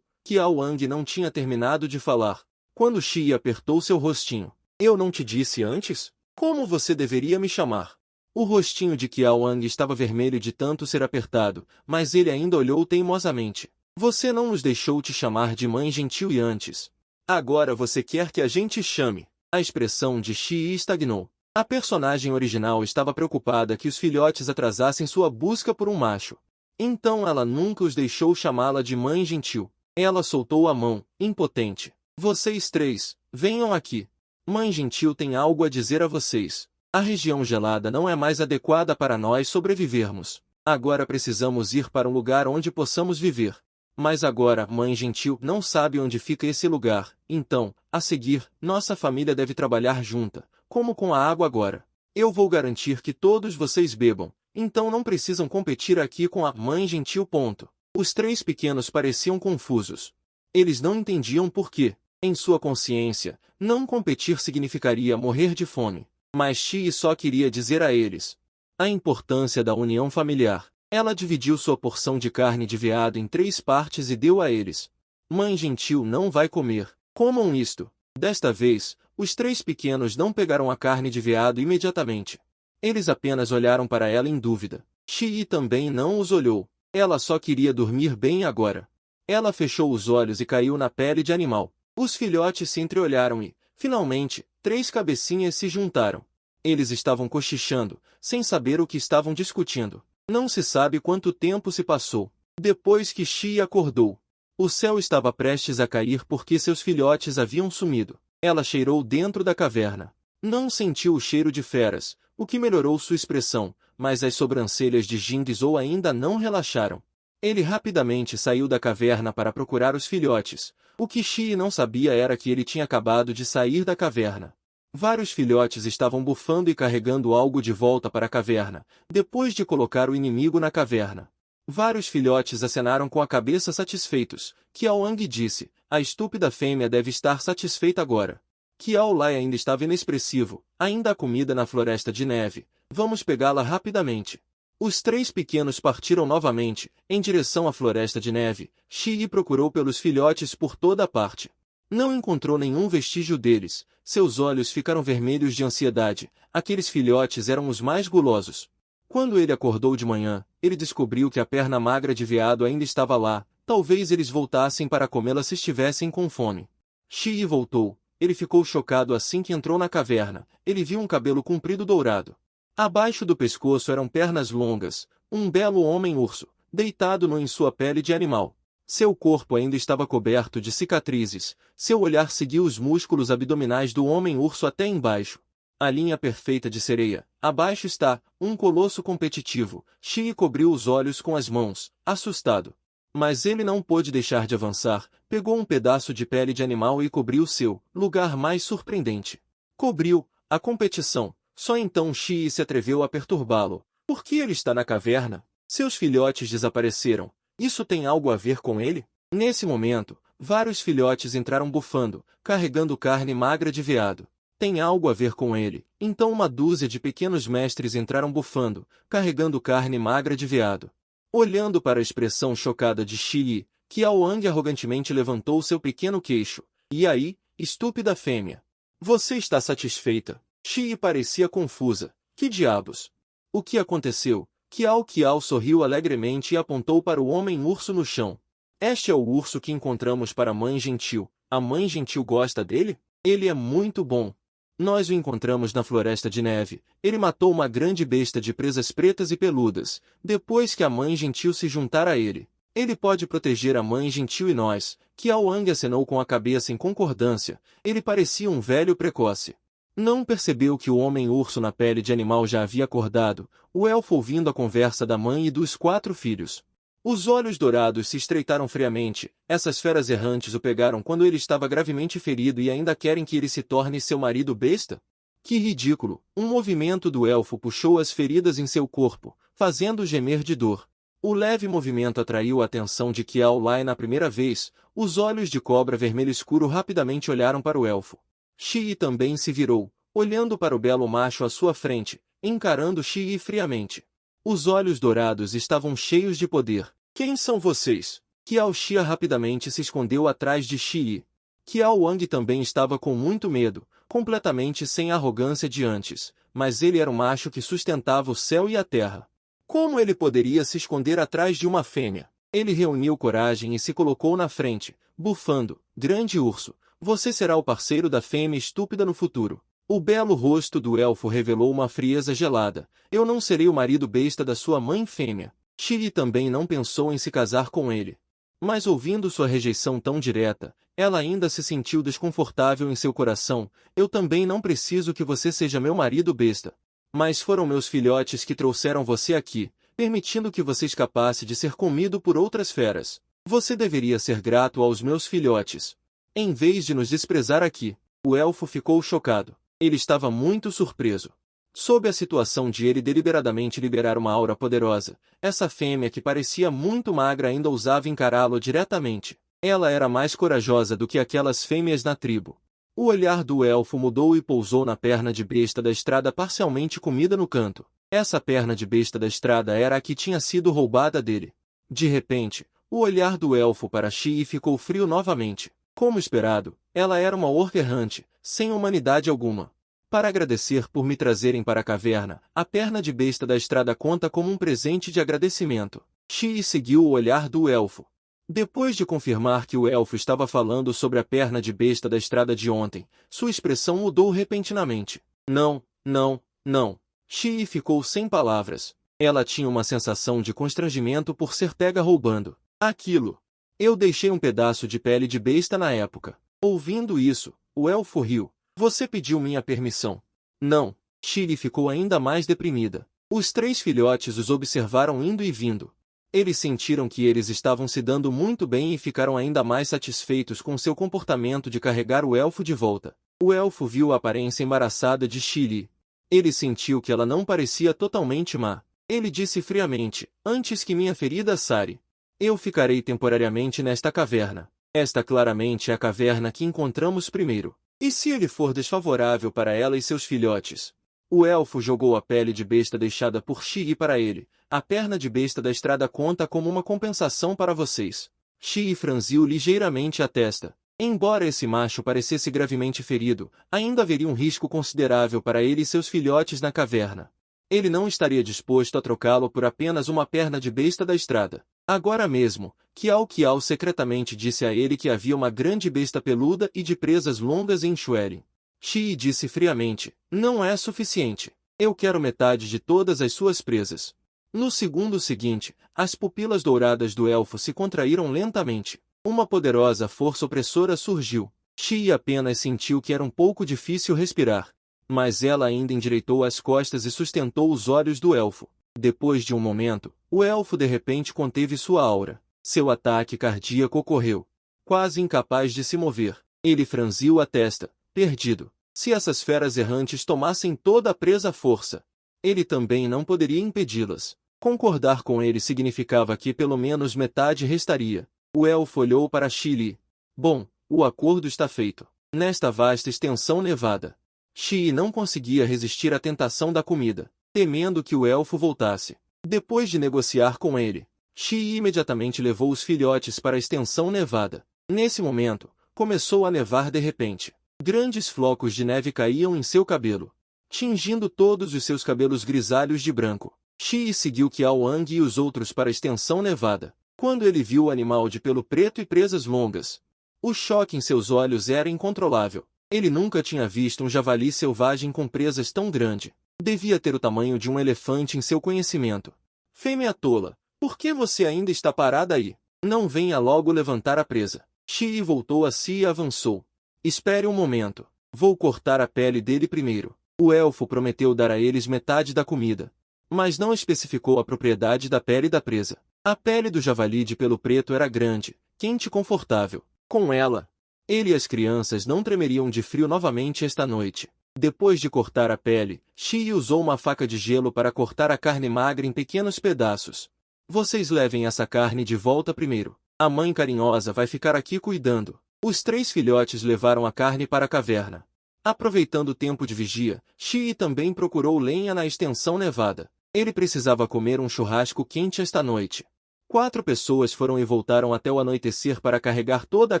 Kiao Ang não tinha terminado de falar, quando Shi apertou seu rostinho. Eu não te disse antes? Como você deveria me chamar? O rostinho de Kiao Ang estava vermelho de tanto ser apertado, mas ele ainda olhou teimosamente. Você não nos deixou te chamar de mãe gentil e antes. Agora você quer que a gente chame. A expressão de Shi estagnou. A personagem original estava preocupada que os filhotes atrasassem sua busca por um macho. Então ela nunca os deixou chamá-la de mãe gentil. Ela soltou a mão, impotente. Vocês três, venham aqui. Mãe gentil tem algo a dizer a vocês. A região gelada não é mais adequada para nós sobrevivermos. Agora precisamos ir para um lugar onde possamos viver. Mas agora, mãe gentil não sabe onde fica esse lugar, então, a seguir, nossa família deve trabalhar junta, como com a água agora. Eu vou garantir que todos vocês bebam, então não precisam competir aqui com a mãe gentil. Ponto. Os três pequenos pareciam confusos. Eles não entendiam por quê. Em sua consciência, não competir significaria morrer de fome. Mas Shi só queria dizer a eles a importância da união familiar. Ela dividiu sua porção de carne de veado em 3 partes e deu a eles. Mãe gentil não vai comer. Comam isto. Desta vez, os 3 pequenos não pegaram a carne de veado imediatamente. Eles apenas olharam para ela em dúvida. Shi também não os olhou. Ela só queria dormir bem agora. Ela fechou os olhos e caiu na pele de animal. Os filhotes se entreolharam e, finalmente, 3 cabecinhas se juntaram. Eles estavam cochichando, sem saber o que estavam discutindo. Não se sabe quanto tempo se passou. Depois que Shi acordou, o céu estava prestes a cair porque seus filhotes haviam sumido. Ela cheirou dentro da caverna. Não sentiu o cheiro de feras, o que melhorou sua expressão, mas as sobrancelhas de Jingzhou ainda não relaxaram. Ele rapidamente saiu da caverna para procurar os filhotes. O que Shi não sabia era que ele tinha acabado de sair da caverna. Vários filhotes estavam bufando e carregando algo de volta para a caverna, depois de colocar o inimigo na caverna. Vários filhotes acenaram com a cabeça satisfeitos. Kiao Ang disse, a estúpida fêmea deve estar satisfeita agora. Kiao Lai ainda estava inexpressivo, ainda há comida na floresta de neve, vamos pegá-la rapidamente. Os 3 pequenos partiram novamente, em direção à floresta de neve. Shi procurou pelos filhotes por toda a parte. Não encontrou nenhum vestígio deles. Seus olhos ficaram vermelhos de ansiedade. Aqueles filhotes eram os mais gulosos. Quando ele acordou de manhã, ele descobriu que a perna magra de veado ainda estava lá. Talvez eles voltassem para comê-la se estivessem com fome. Shi voltou. Ele ficou chocado assim que entrou na caverna. Ele viu um cabelo comprido dourado. Abaixo do pescoço eram pernas longas. Um belo homem-urso, deitado nu em sua pele de animal. Seu corpo ainda estava coberto de cicatrizes. Seu olhar seguiu os músculos abdominais do homem-urso até embaixo. A linha perfeita de sereia. Abaixo está, um colosso competitivo. Shi cobriu os olhos com as mãos, assustado. Mas ele não pôde deixar de avançar. Pegou um pedaço de pele de animal e cobriu seu lugar mais surpreendente. Cobriu a competição. Só então Shi se atreveu a perturbá-lo. Por que ele está na caverna? Seus filhotes desapareceram. Isso tem algo a ver com ele? Nesse momento, vários filhotes entraram bufando, carregando carne magra de veado. Tem algo a ver com ele. Então uma dúzia de pequenos mestres entraram bufando, carregando carne magra de veado. Olhando para a expressão chocada de Shi, Kiao Ang arrogantemente levantou seu pequeno queixo. E aí, estúpida fêmea? Você está satisfeita? Shi parecia confusa. Que diabos? O que aconteceu? Kiao sorriu alegremente e apontou para o homem-urso no chão. Este é o urso que encontramos para a mãe gentil. A mãe gentil gosta dele? Ele é muito bom. Nós o encontramos na floresta de neve. Ele matou uma grande besta de presas pretas e peludas, depois que a mãe gentil se juntara a ele. Ele pode proteger a mãe gentil e nós. Kiao Ang acenou com a cabeça em concordância. Ele parecia um velho precoce. Não percebeu que o homem-urso na pele de animal já havia acordado, o elfo ouvindo a conversa da mãe e dos 4 filhos. Os olhos dourados se estreitaram friamente. Essas feras errantes o pegaram quando ele estava gravemente ferido e ainda querem que ele se torne seu marido besta? Que ridículo! Um movimento do elfo puxou as feridas em seu corpo, fazendo gemer de dor. O leve movimento atraiu a atenção de Kiao Lai na primeira vez. Os olhos de cobra vermelho escuro rapidamente olharam para o elfo. Shi também se virou, olhando para o belo macho à sua frente, encarando Shi friamente. Os olhos dourados estavam cheios de poder. Quem são vocês? Kiao Xia rapidamente se escondeu atrás de Shi. Kiao Wang também estava com muito medo, completamente sem a arrogância de antes, mas ele era um macho que sustentava o céu e a terra. Como ele poderia se esconder atrás de uma fêmea? Ele reuniu coragem e se colocou na frente, bufando: grande urso, você será o parceiro da fêmea estúpida no futuro. O belo rosto do elfo revelou uma frieza gelada. Eu não serei o marido besta da sua mãe fêmea. Shi também não pensou em se casar com ele. Mas ouvindo sua rejeição tão direta, ela ainda se sentiu desconfortável em seu coração. Eu também não preciso que você seja meu marido besta. Mas foram meus filhotes que trouxeram você aqui, permitindo que você escapasse de ser comido por outras feras. Você deveria ser grato aos meus filhotes. Em vez de nos desprezar aqui. O elfo ficou chocado. Ele estava muito surpreso. Sob a situação de ele deliberadamente liberar uma aura poderosa, essa fêmea que parecia muito magra ainda ousava encará-lo diretamente. Ela era mais corajosa do que aquelas fêmeas na tribo. O olhar do elfo mudou e pousou na perna de besta da estrada parcialmente comida no canto. Essa perna de besta da estrada era a que tinha sido roubada dele. De repente, o olhar do elfo para Shi ficou frio novamente. Como esperado, ela era uma orca errante, sem humanidade alguma. Para agradecer por me trazerem para a caverna, a perna de besta da estrada conta como um presente de agradecimento. Shi seguiu o olhar do elfo. Depois de confirmar que o elfo estava falando sobre a perna de besta da estrada de ontem, sua expressão mudou repentinamente. Não, não, não. Shi ficou sem palavras. Ela tinha uma sensação de constrangimento por ser pega roubando aquilo. Eu deixei um pedaço de pele de besta na época. Ouvindo isso, o elfo riu. Você pediu minha permissão. Não. Shi ficou ainda mais deprimida. Os 3 filhotes os observaram indo e vindo. Eles sentiram que eles estavam se dando muito bem e ficaram ainda mais satisfeitos com seu comportamento de carregar o elfo de volta. O elfo viu a aparência embaraçada de Shi. Ele sentiu que ela não parecia totalmente má. Ele disse friamente: antes que minha ferida sare, eu ficarei temporariamente nesta caverna. Esta claramente é a caverna que encontramos primeiro. E se ele for desfavorável para ela e seus filhotes? O elfo jogou a pele de besta deixada por Shi para ele. A perna de besta da estrada conta como uma compensação para vocês. Shi franziu ligeiramente a testa. Embora esse macho parecesse gravemente ferido, ainda haveria um risco considerável para ele e seus filhotes na caverna. Ele não estaria disposto a trocá-lo por apenas uma perna de besta da estrada. Agora mesmo, Kiao secretamente disse a ele que havia uma grande besta peluda e de presas longas em Xuerin. Shi disse friamente: não é suficiente. Eu quero metade de todas as suas presas. No segundo seguinte, as pupilas douradas do elfo se contraíram lentamente. Uma poderosa força opressora surgiu. Shi apenas sentiu que era um pouco difícil respirar. Mas ela ainda endireitou as costas e sustentou os olhos do elfo. Depois de um momento, o elfo de repente conteve sua aura. Seu ataque cardíaco ocorreu. Quase incapaz de se mover, ele franziu a testa, perdido. Se essas feras errantes tomassem toda a presa à força, ele também não poderia impedi-las. Concordar com ele significava que pelo menos metade restaria. O elfo olhou para Shi. Bom, o acordo está feito. Nesta vasta extensão nevada, Shi não conseguia resistir à tentação da comida, temendo que o elfo voltasse. Depois de negociar com ele, Shi imediatamente levou os filhotes para a extensão nevada. Nesse momento, começou a nevar de repente. Grandes flocos de neve caíam em seu cabelo, tingindo todos os seus cabelos grisalhos de branco. Shi seguiu Kiao Ang e os outros para a extensão nevada. Quando ele viu o animal de pelo preto e presas longas, o choque em seus olhos era incontrolável. Ele nunca tinha visto um javali selvagem com presas tão grande. Devia ter o tamanho de um elefante em seu conhecimento. Fêmea tola, por que você ainda está parada aí? Não venha logo levantar a presa. Shi voltou a si e avançou. Espere um momento. Vou cortar a pele dele primeiro. O elfo prometeu dar a eles metade da comida, mas não especificou a propriedade da pele da presa. A pele do javali de pelo preto era grande, quente e confortável. Com ela, ele e as crianças não tremeriam de frio novamente esta noite. Depois de cortar a pele, Shi usou uma faca de gelo para cortar a carne magra em pequenos pedaços. Vocês levem essa carne de volta primeiro. A mãe carinhosa vai ficar aqui cuidando. Os 3 filhotes levaram a carne para a caverna. Aproveitando o tempo de vigia, Shi também procurou lenha na extensão nevada. Ele precisava comer um churrasco quente esta noite. 4 pessoas foram e voltaram até o anoitecer para carregar toda a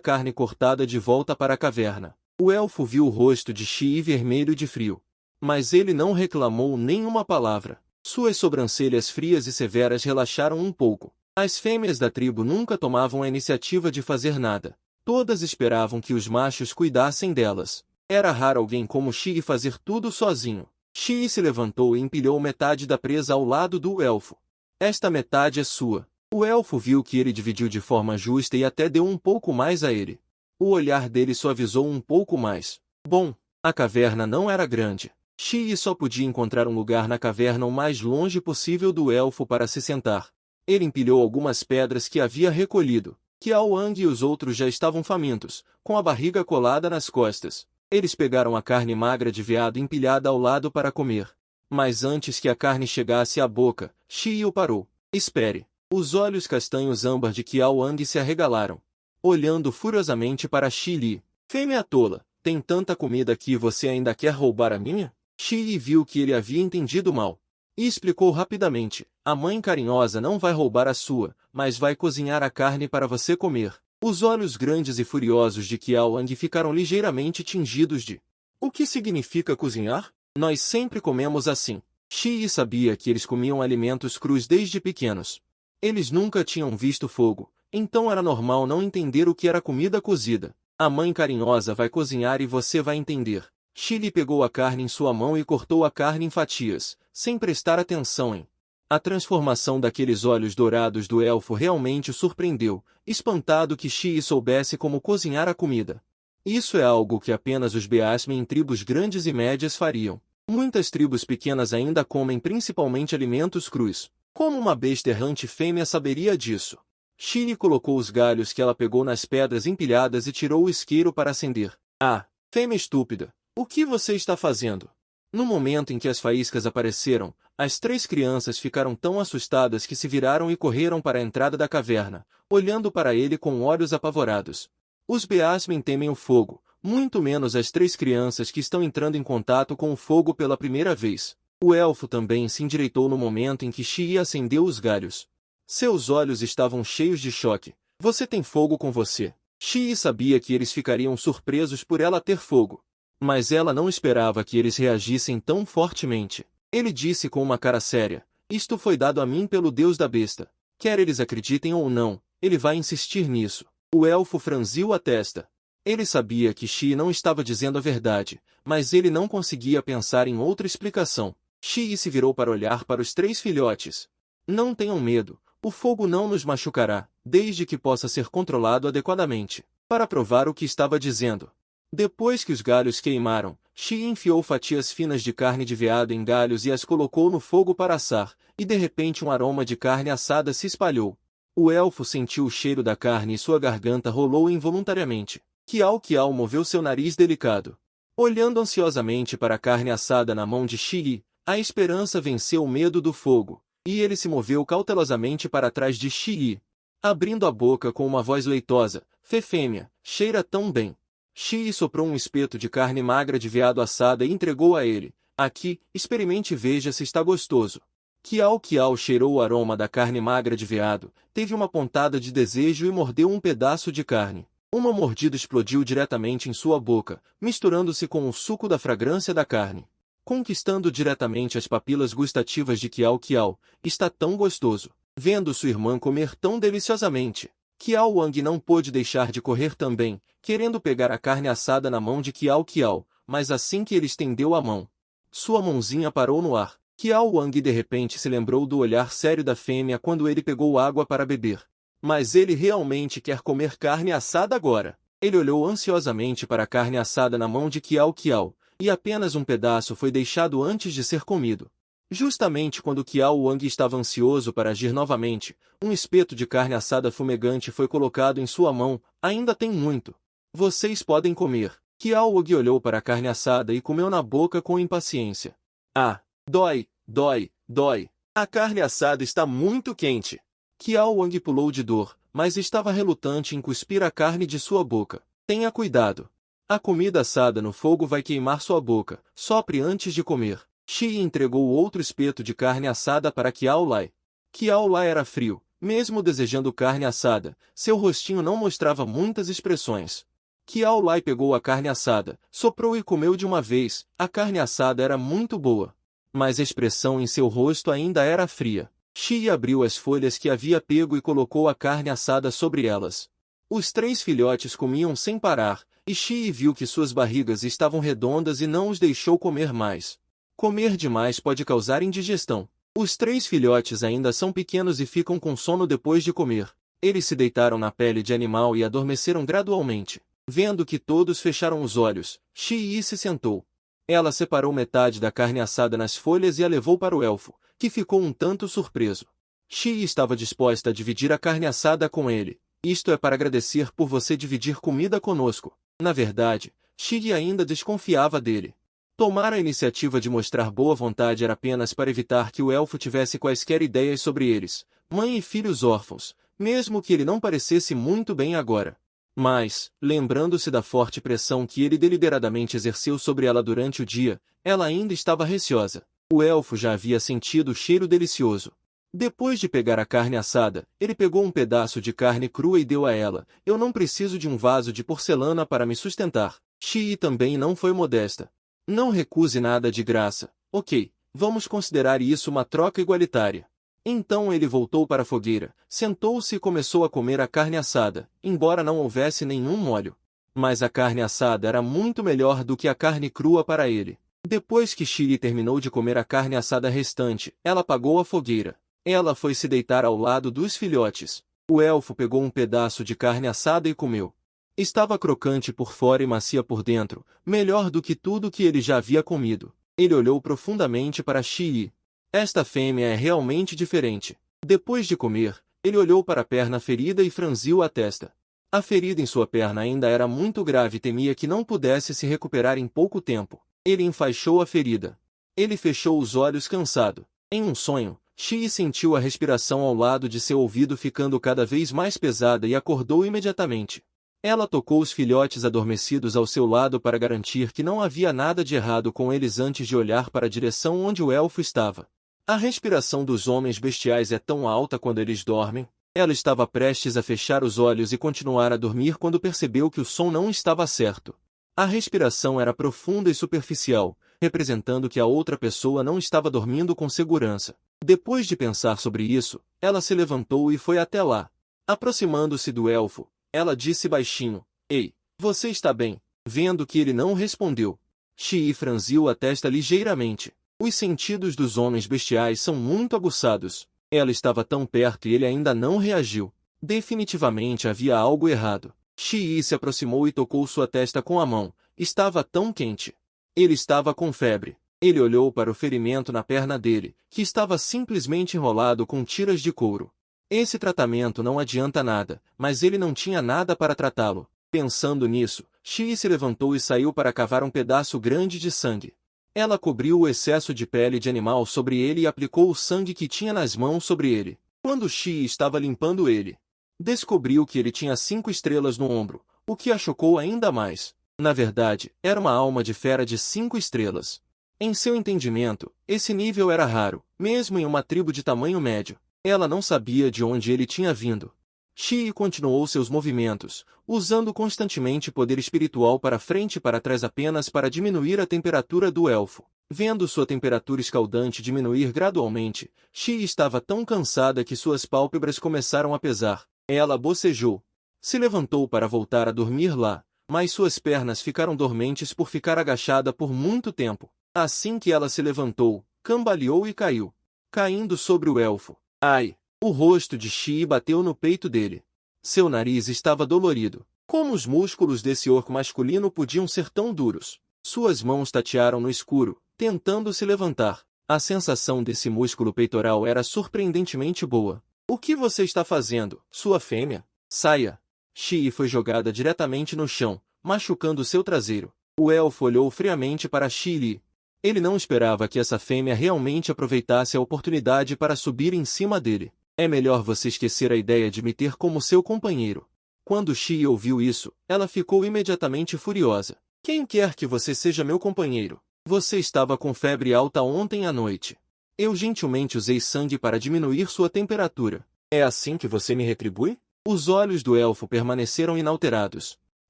carne cortada de volta para a caverna. O elfo viu o rosto de Shi vermelho de frio. Mas ele não reclamou nenhuma palavra. Suas sobrancelhas frias e severas relaxaram um pouco. As fêmeas da tribo nunca tomavam a iniciativa de fazer nada. Todas esperavam que os machos cuidassem delas. Era raro alguém como Shi fazer tudo sozinho. Shi se levantou e empilhou metade da presa ao lado do elfo. Esta metade é sua. O elfo viu que ele dividiu de forma justa e até deu um pouco mais a ele. O olhar dele suavizou um pouco mais. Bom, a caverna não era grande. Shi só podia encontrar um lugar na caverna o mais longe possível do elfo para se sentar. Ele empilhou algumas pedras que havia recolhido. Qiao Wang e os outros já estavam famintos, com a barriga colada nas costas. Eles pegaram a carne magra de veado empilhada ao lado para comer. Mas antes que a carne chegasse à boca, Shi o parou. Espere. Os olhos castanhos âmbar de Qiao Wang se arregalaram, olhando furiosamente para Shi Li. Fêmea tola, tem tanta comida aqui e você ainda quer roubar a minha? Shi viu que ele havia entendido mal. E explicou rapidamente, a mãe carinhosa não vai roubar a sua, mas vai cozinhar a carne para você comer. Os olhos grandes e furiosos de Qiao Wang ficaram ligeiramente tingidos de... O que significa cozinhar? Nós sempre comemos assim. Shi sabia que eles comiam alimentos crus desde pequenos. Eles nunca tinham visto fogo, então era normal não entender o que era comida cozida. A mãe carinhosa vai cozinhar e você vai entender. Shi pegou a carne em sua mão e cortou a carne em fatias, sem prestar atenção em... A transformação daqueles olhos dourados do elfo realmente o surpreendeu, espantado que Shi soubesse como cozinhar a comida. Isso é algo que apenas os Beasmen em tribos grandes e médias fariam. Muitas tribos pequenas ainda comem principalmente alimentos crus. Como uma besta errante fêmea saberia disso? Shi colocou os galhos que ela pegou nas pedras empilhadas e tirou o isqueiro para acender. Ah, fêmea estúpida! O que você está fazendo? No momento em que as faíscas apareceram, as 3 crianças ficaram tão assustadas que se viraram e correram para a entrada da caverna, olhando para ele com olhos apavorados. Os Beasmen temem o fogo, muito menos as 3 crianças que estão entrando em contato com o fogo pela primeira vez. O elfo também se endireitou no momento em que Shi acendeu os galhos. Seus olhos estavam cheios de choque. Você tem fogo com você. Shi sabia que eles ficariam surpresos por ela ter fogo. Mas ela não esperava que eles reagissem tão fortemente. Ele disse com uma cara séria, isto foi dado a mim pelo Deus da besta. Quer eles acreditem ou não, ele vai insistir nisso. O elfo franziu a testa. Ele sabia que Shi não estava dizendo a verdade, mas ele não conseguia pensar em outra explicação. Shi se virou para olhar para os 3 filhotes. Não tenham medo, o fogo não nos machucará, desde que possa ser controlado adequadamente. Para provar o que estava dizendo. Depois que os galhos queimaram, Shi enfiou fatias finas de carne de veado em galhos e as colocou no fogo para assar, e de repente um aroma de carne assada se espalhou. O elfo sentiu o cheiro da carne e sua garganta rolou involuntariamente. Qiao moveu seu nariz delicado. Olhando ansiosamente para a carne assada na mão de Shi, a esperança venceu o medo do fogo, e ele se moveu cautelosamente para trás de Shi, abrindo a boca com uma voz leitosa, fêmea, cheira tão bem. Shi soprou um espeto de carne magra de veado assada e entregou a ele. Aqui, experimente e veja se está gostoso. Qiao cheirou o aroma da carne magra de veado, teve uma pontada de desejo e mordeu um pedaço de carne. Uma mordida explodiu diretamente em sua boca, misturando-se com o suco da fragrância da carne, conquistando diretamente as papilas gustativas de Qiao. Está tão gostoso. Vendo sua irmã comer tão deliciosamente, Qiao Wang não pôde deixar de correr também, querendo pegar a carne assada na mão de Qiao, mas assim que ele estendeu a mão, sua mãozinha parou no ar. Qiao Wang de repente se lembrou do olhar sério da fêmea quando ele pegou água para beber. Mas ele realmente quer comer carne assada agora. Ele olhou ansiosamente para a carne assada na mão de Kiao Kiao, e apenas um pedaço foi deixado antes de ser comido. Justamente quando Kiao Wang estava ansioso para agir novamente, um espeto de carne assada fumegante foi colocado em sua mão. Ainda tem muito. Vocês podem comer. Kiao Wang olhou para a carne assada e comeu na boca com impaciência. Ah, dói, dói, dói. A carne assada está muito quente. Kiao Wang pulou de dor, mas estava relutante em cuspir a carne de sua boca. Tenha cuidado. A comida assada no fogo vai queimar sua boca. Sopre antes de comer. Shi entregou outro espeto de carne assada para Kiao Lai. Kiao Lai era frio, mesmo desejando carne assada. Seu rostinho não mostrava muitas expressões. Kiao Lai pegou a carne assada, soprou e comeu de uma vez. A carne assada era muito boa, mas a expressão em seu rosto ainda era fria. Shi abriu as folhas que havia pego e colocou a carne assada sobre elas. Os 3 filhotes comiam sem parar, e Shi viu que suas barrigas estavam redondas e não os deixou comer mais. Comer demais pode causar indigestão. Os 3 filhotes ainda são pequenos e ficam com sono depois de comer. Eles se deitaram na pele de animal e adormeceram gradualmente. Vendo que todos fecharam os olhos, Shi se sentou. Ela separou metade da carne assada nas folhas e a levou para o elfo, que ficou um tanto surpreso. Shi estava disposta a dividir a carne assada com ele. Isto é para agradecer por você dividir comida conosco. Na verdade, Shi ainda desconfiava dele. Tomar a iniciativa de mostrar boa vontade era apenas para evitar que o elfo tivesse quaisquer ideias sobre eles, mãe e filhos órfãos, mesmo que ele não parecesse muito bem agora. Mas, lembrando-se da forte pressão que ele deliberadamente exerceu sobre ela durante o dia, ela ainda estava receosa. O elfo já havia sentido o cheiro delicioso. Depois de pegar a carne assada, ele pegou um pedaço de carne crua e deu a ela. Eu não preciso de um vaso de porcelana para me sustentar. Shi também não foi modesta. Não recuse nada de graça. Ok, vamos considerar isso uma troca igualitária. Então ele voltou para a fogueira, sentou-se e começou a comer a carne assada, embora não houvesse nenhum molho. Mas a carne assada era muito melhor do que a carne crua para ele. Depois que Shi terminou de comer a carne assada restante, ela apagou a fogueira. Ela foi se deitar ao lado dos filhotes. O elfo pegou um pedaço de carne assada e comeu. Estava crocante por fora e macia por dentro, melhor do que tudo que ele já havia comido. Ele olhou profundamente para Shi. Esta fêmea é realmente diferente. Depois de comer, ele olhou para a perna ferida e franziu a testa. A ferida em sua perna ainda era muito grave e temia que não pudesse se recuperar em pouco tempo. Ele enfaixou a ferida. Ele fechou os olhos cansado. Em um sonho, Shi sentiu a respiração ao lado de seu ouvido ficando cada vez mais pesada e acordou imediatamente. Ela tocou os filhotes adormecidos ao seu lado para garantir que não havia nada de errado com eles antes de olhar para a direção onde o elfo estava. A respiração dos homens bestiais é tão alta quando eles dormem. Ela estava prestes a fechar os olhos e continuar a dormir quando percebeu que o som não estava certo. A respiração era profunda e superficial, representando que a outra pessoa não estava dormindo com segurança. Depois de pensar sobre isso, ela se levantou e foi até lá. Aproximando-se do elfo, ela disse baixinho, Ei, você está bem? Vendo que ele não respondeu, Shi franziu a testa ligeiramente. Os sentidos dos homens bestiais são muito aguçados. Ela estava tão perto e ele ainda não reagiu. Definitivamente havia algo errado. Shi se aproximou e tocou sua testa com a mão. Estava tão quente. Ele estava com febre. Ele olhou para o ferimento na perna dele, que estava simplesmente enrolado com tiras de couro. Esse tratamento não adianta nada, mas ele não tinha nada para tratá-lo. Pensando nisso, Shi se levantou e saiu para cavar um pedaço grande de sangue. Ela cobriu o excesso de pele de animal sobre ele e aplicou o sangue que tinha nas mãos sobre ele. Quando Shi estava limpando ele, descobriu que ele tinha 5 estrelas no ombro, o que a chocou ainda mais. Na verdade, era uma alma de fera de 5 estrelas. Em seu entendimento, esse nível era raro, mesmo em uma tribo de tamanho médio. Ela não sabia de onde ele tinha vindo. Shi continuou seus movimentos, usando constantemente poder espiritual para frente e para trás apenas para diminuir a temperatura do elfo. Vendo sua temperatura escaldante diminuir gradualmente, Shi estava tão cansada que suas pálpebras começaram a pesar. Ela bocejou. Se levantou para voltar a dormir lá, mas suas pernas ficaram dormentes por ficar agachada por muito tempo. Assim que ela se levantou, cambaleou e caiu, caindo sobre o elfo. Ai! O rosto de Shi bateu no peito dele. Seu nariz estava dolorido. Como os músculos desse orco masculino podiam ser tão duros? Suas mãos tatearam no escuro, tentando se levantar. A sensação desse músculo peitoral era surpreendentemente boa. O que você está fazendo, sua fêmea? Saia! Shi foi jogada diretamente no chão, machucando seu traseiro. O elfo olhou friamente para Shi. Ele não esperava que essa fêmea realmente aproveitasse a oportunidade para subir em cima dele. É melhor você esquecer a ideia de me ter como seu companheiro. Quando Shi ouviu isso, ela ficou imediatamente furiosa. Quem quer que você seja meu companheiro? Você estava com febre alta ontem à noite. Eu gentilmente usei sangue para diminuir sua temperatura. É assim que você me retribui? Os olhos do elfo permaneceram inalterados.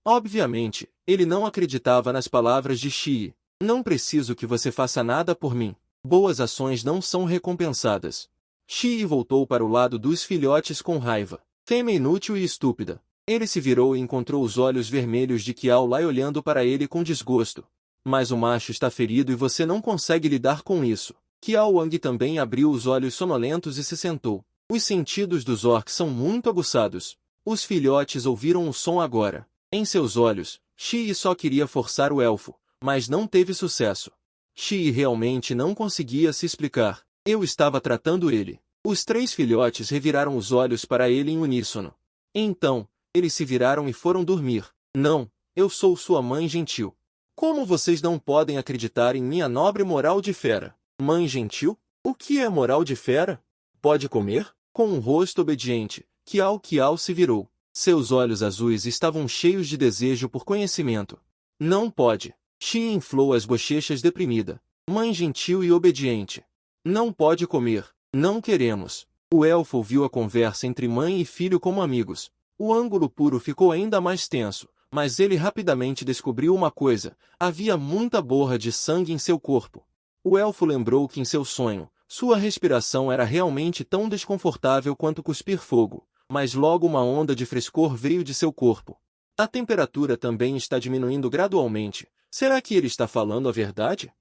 Obviamente, ele não acreditava nas palavras de Shi. Não preciso que você faça nada por mim. Boas ações não são recompensadas. Shi voltou para o lado dos filhotes com raiva. Fêmea inútil e estúpida. Ele se virou e encontrou os olhos vermelhos de Qiao Lai olhando para ele com desgosto. Mas o macho está ferido e você não consegue lidar com isso. Qiao Wang também abriu os olhos sonolentos e se sentou. Os sentidos dos orcs são muito aguçados. Os filhotes ouviram o som agora. Em seus olhos, Shi só queria forçar o elfo, mas não teve sucesso. Shi realmente não conseguia se explicar. Eu estava tratando ele. Os 3 filhotes reviraram os olhos para ele em uníssono. Então, eles se viraram e foram dormir. Não, eu sou sua mãe gentil. Como vocês não podem acreditar em minha nobre moral de fera? Mãe gentil? O que é moral de fera? Pode comer? Com um rosto obediente, Qiao se virou. Seus olhos azuis estavam cheios de desejo por conhecimento. Não pode. Shi inflou as bochechas deprimida. Mãe gentil e obediente. Não pode comer. Não queremos. O elfo ouviu a conversa entre mãe e filho como amigos. O ângulo puro ficou ainda mais tenso, mas ele rapidamente descobriu uma coisa: havia muita borra de sangue em seu corpo. O elfo lembrou que em seu sonho, sua respiração era realmente tão desconfortável quanto cuspir fogo, mas logo uma onda de frescor veio de seu corpo. A temperatura também está diminuindo gradualmente. Será que ele está falando a verdade?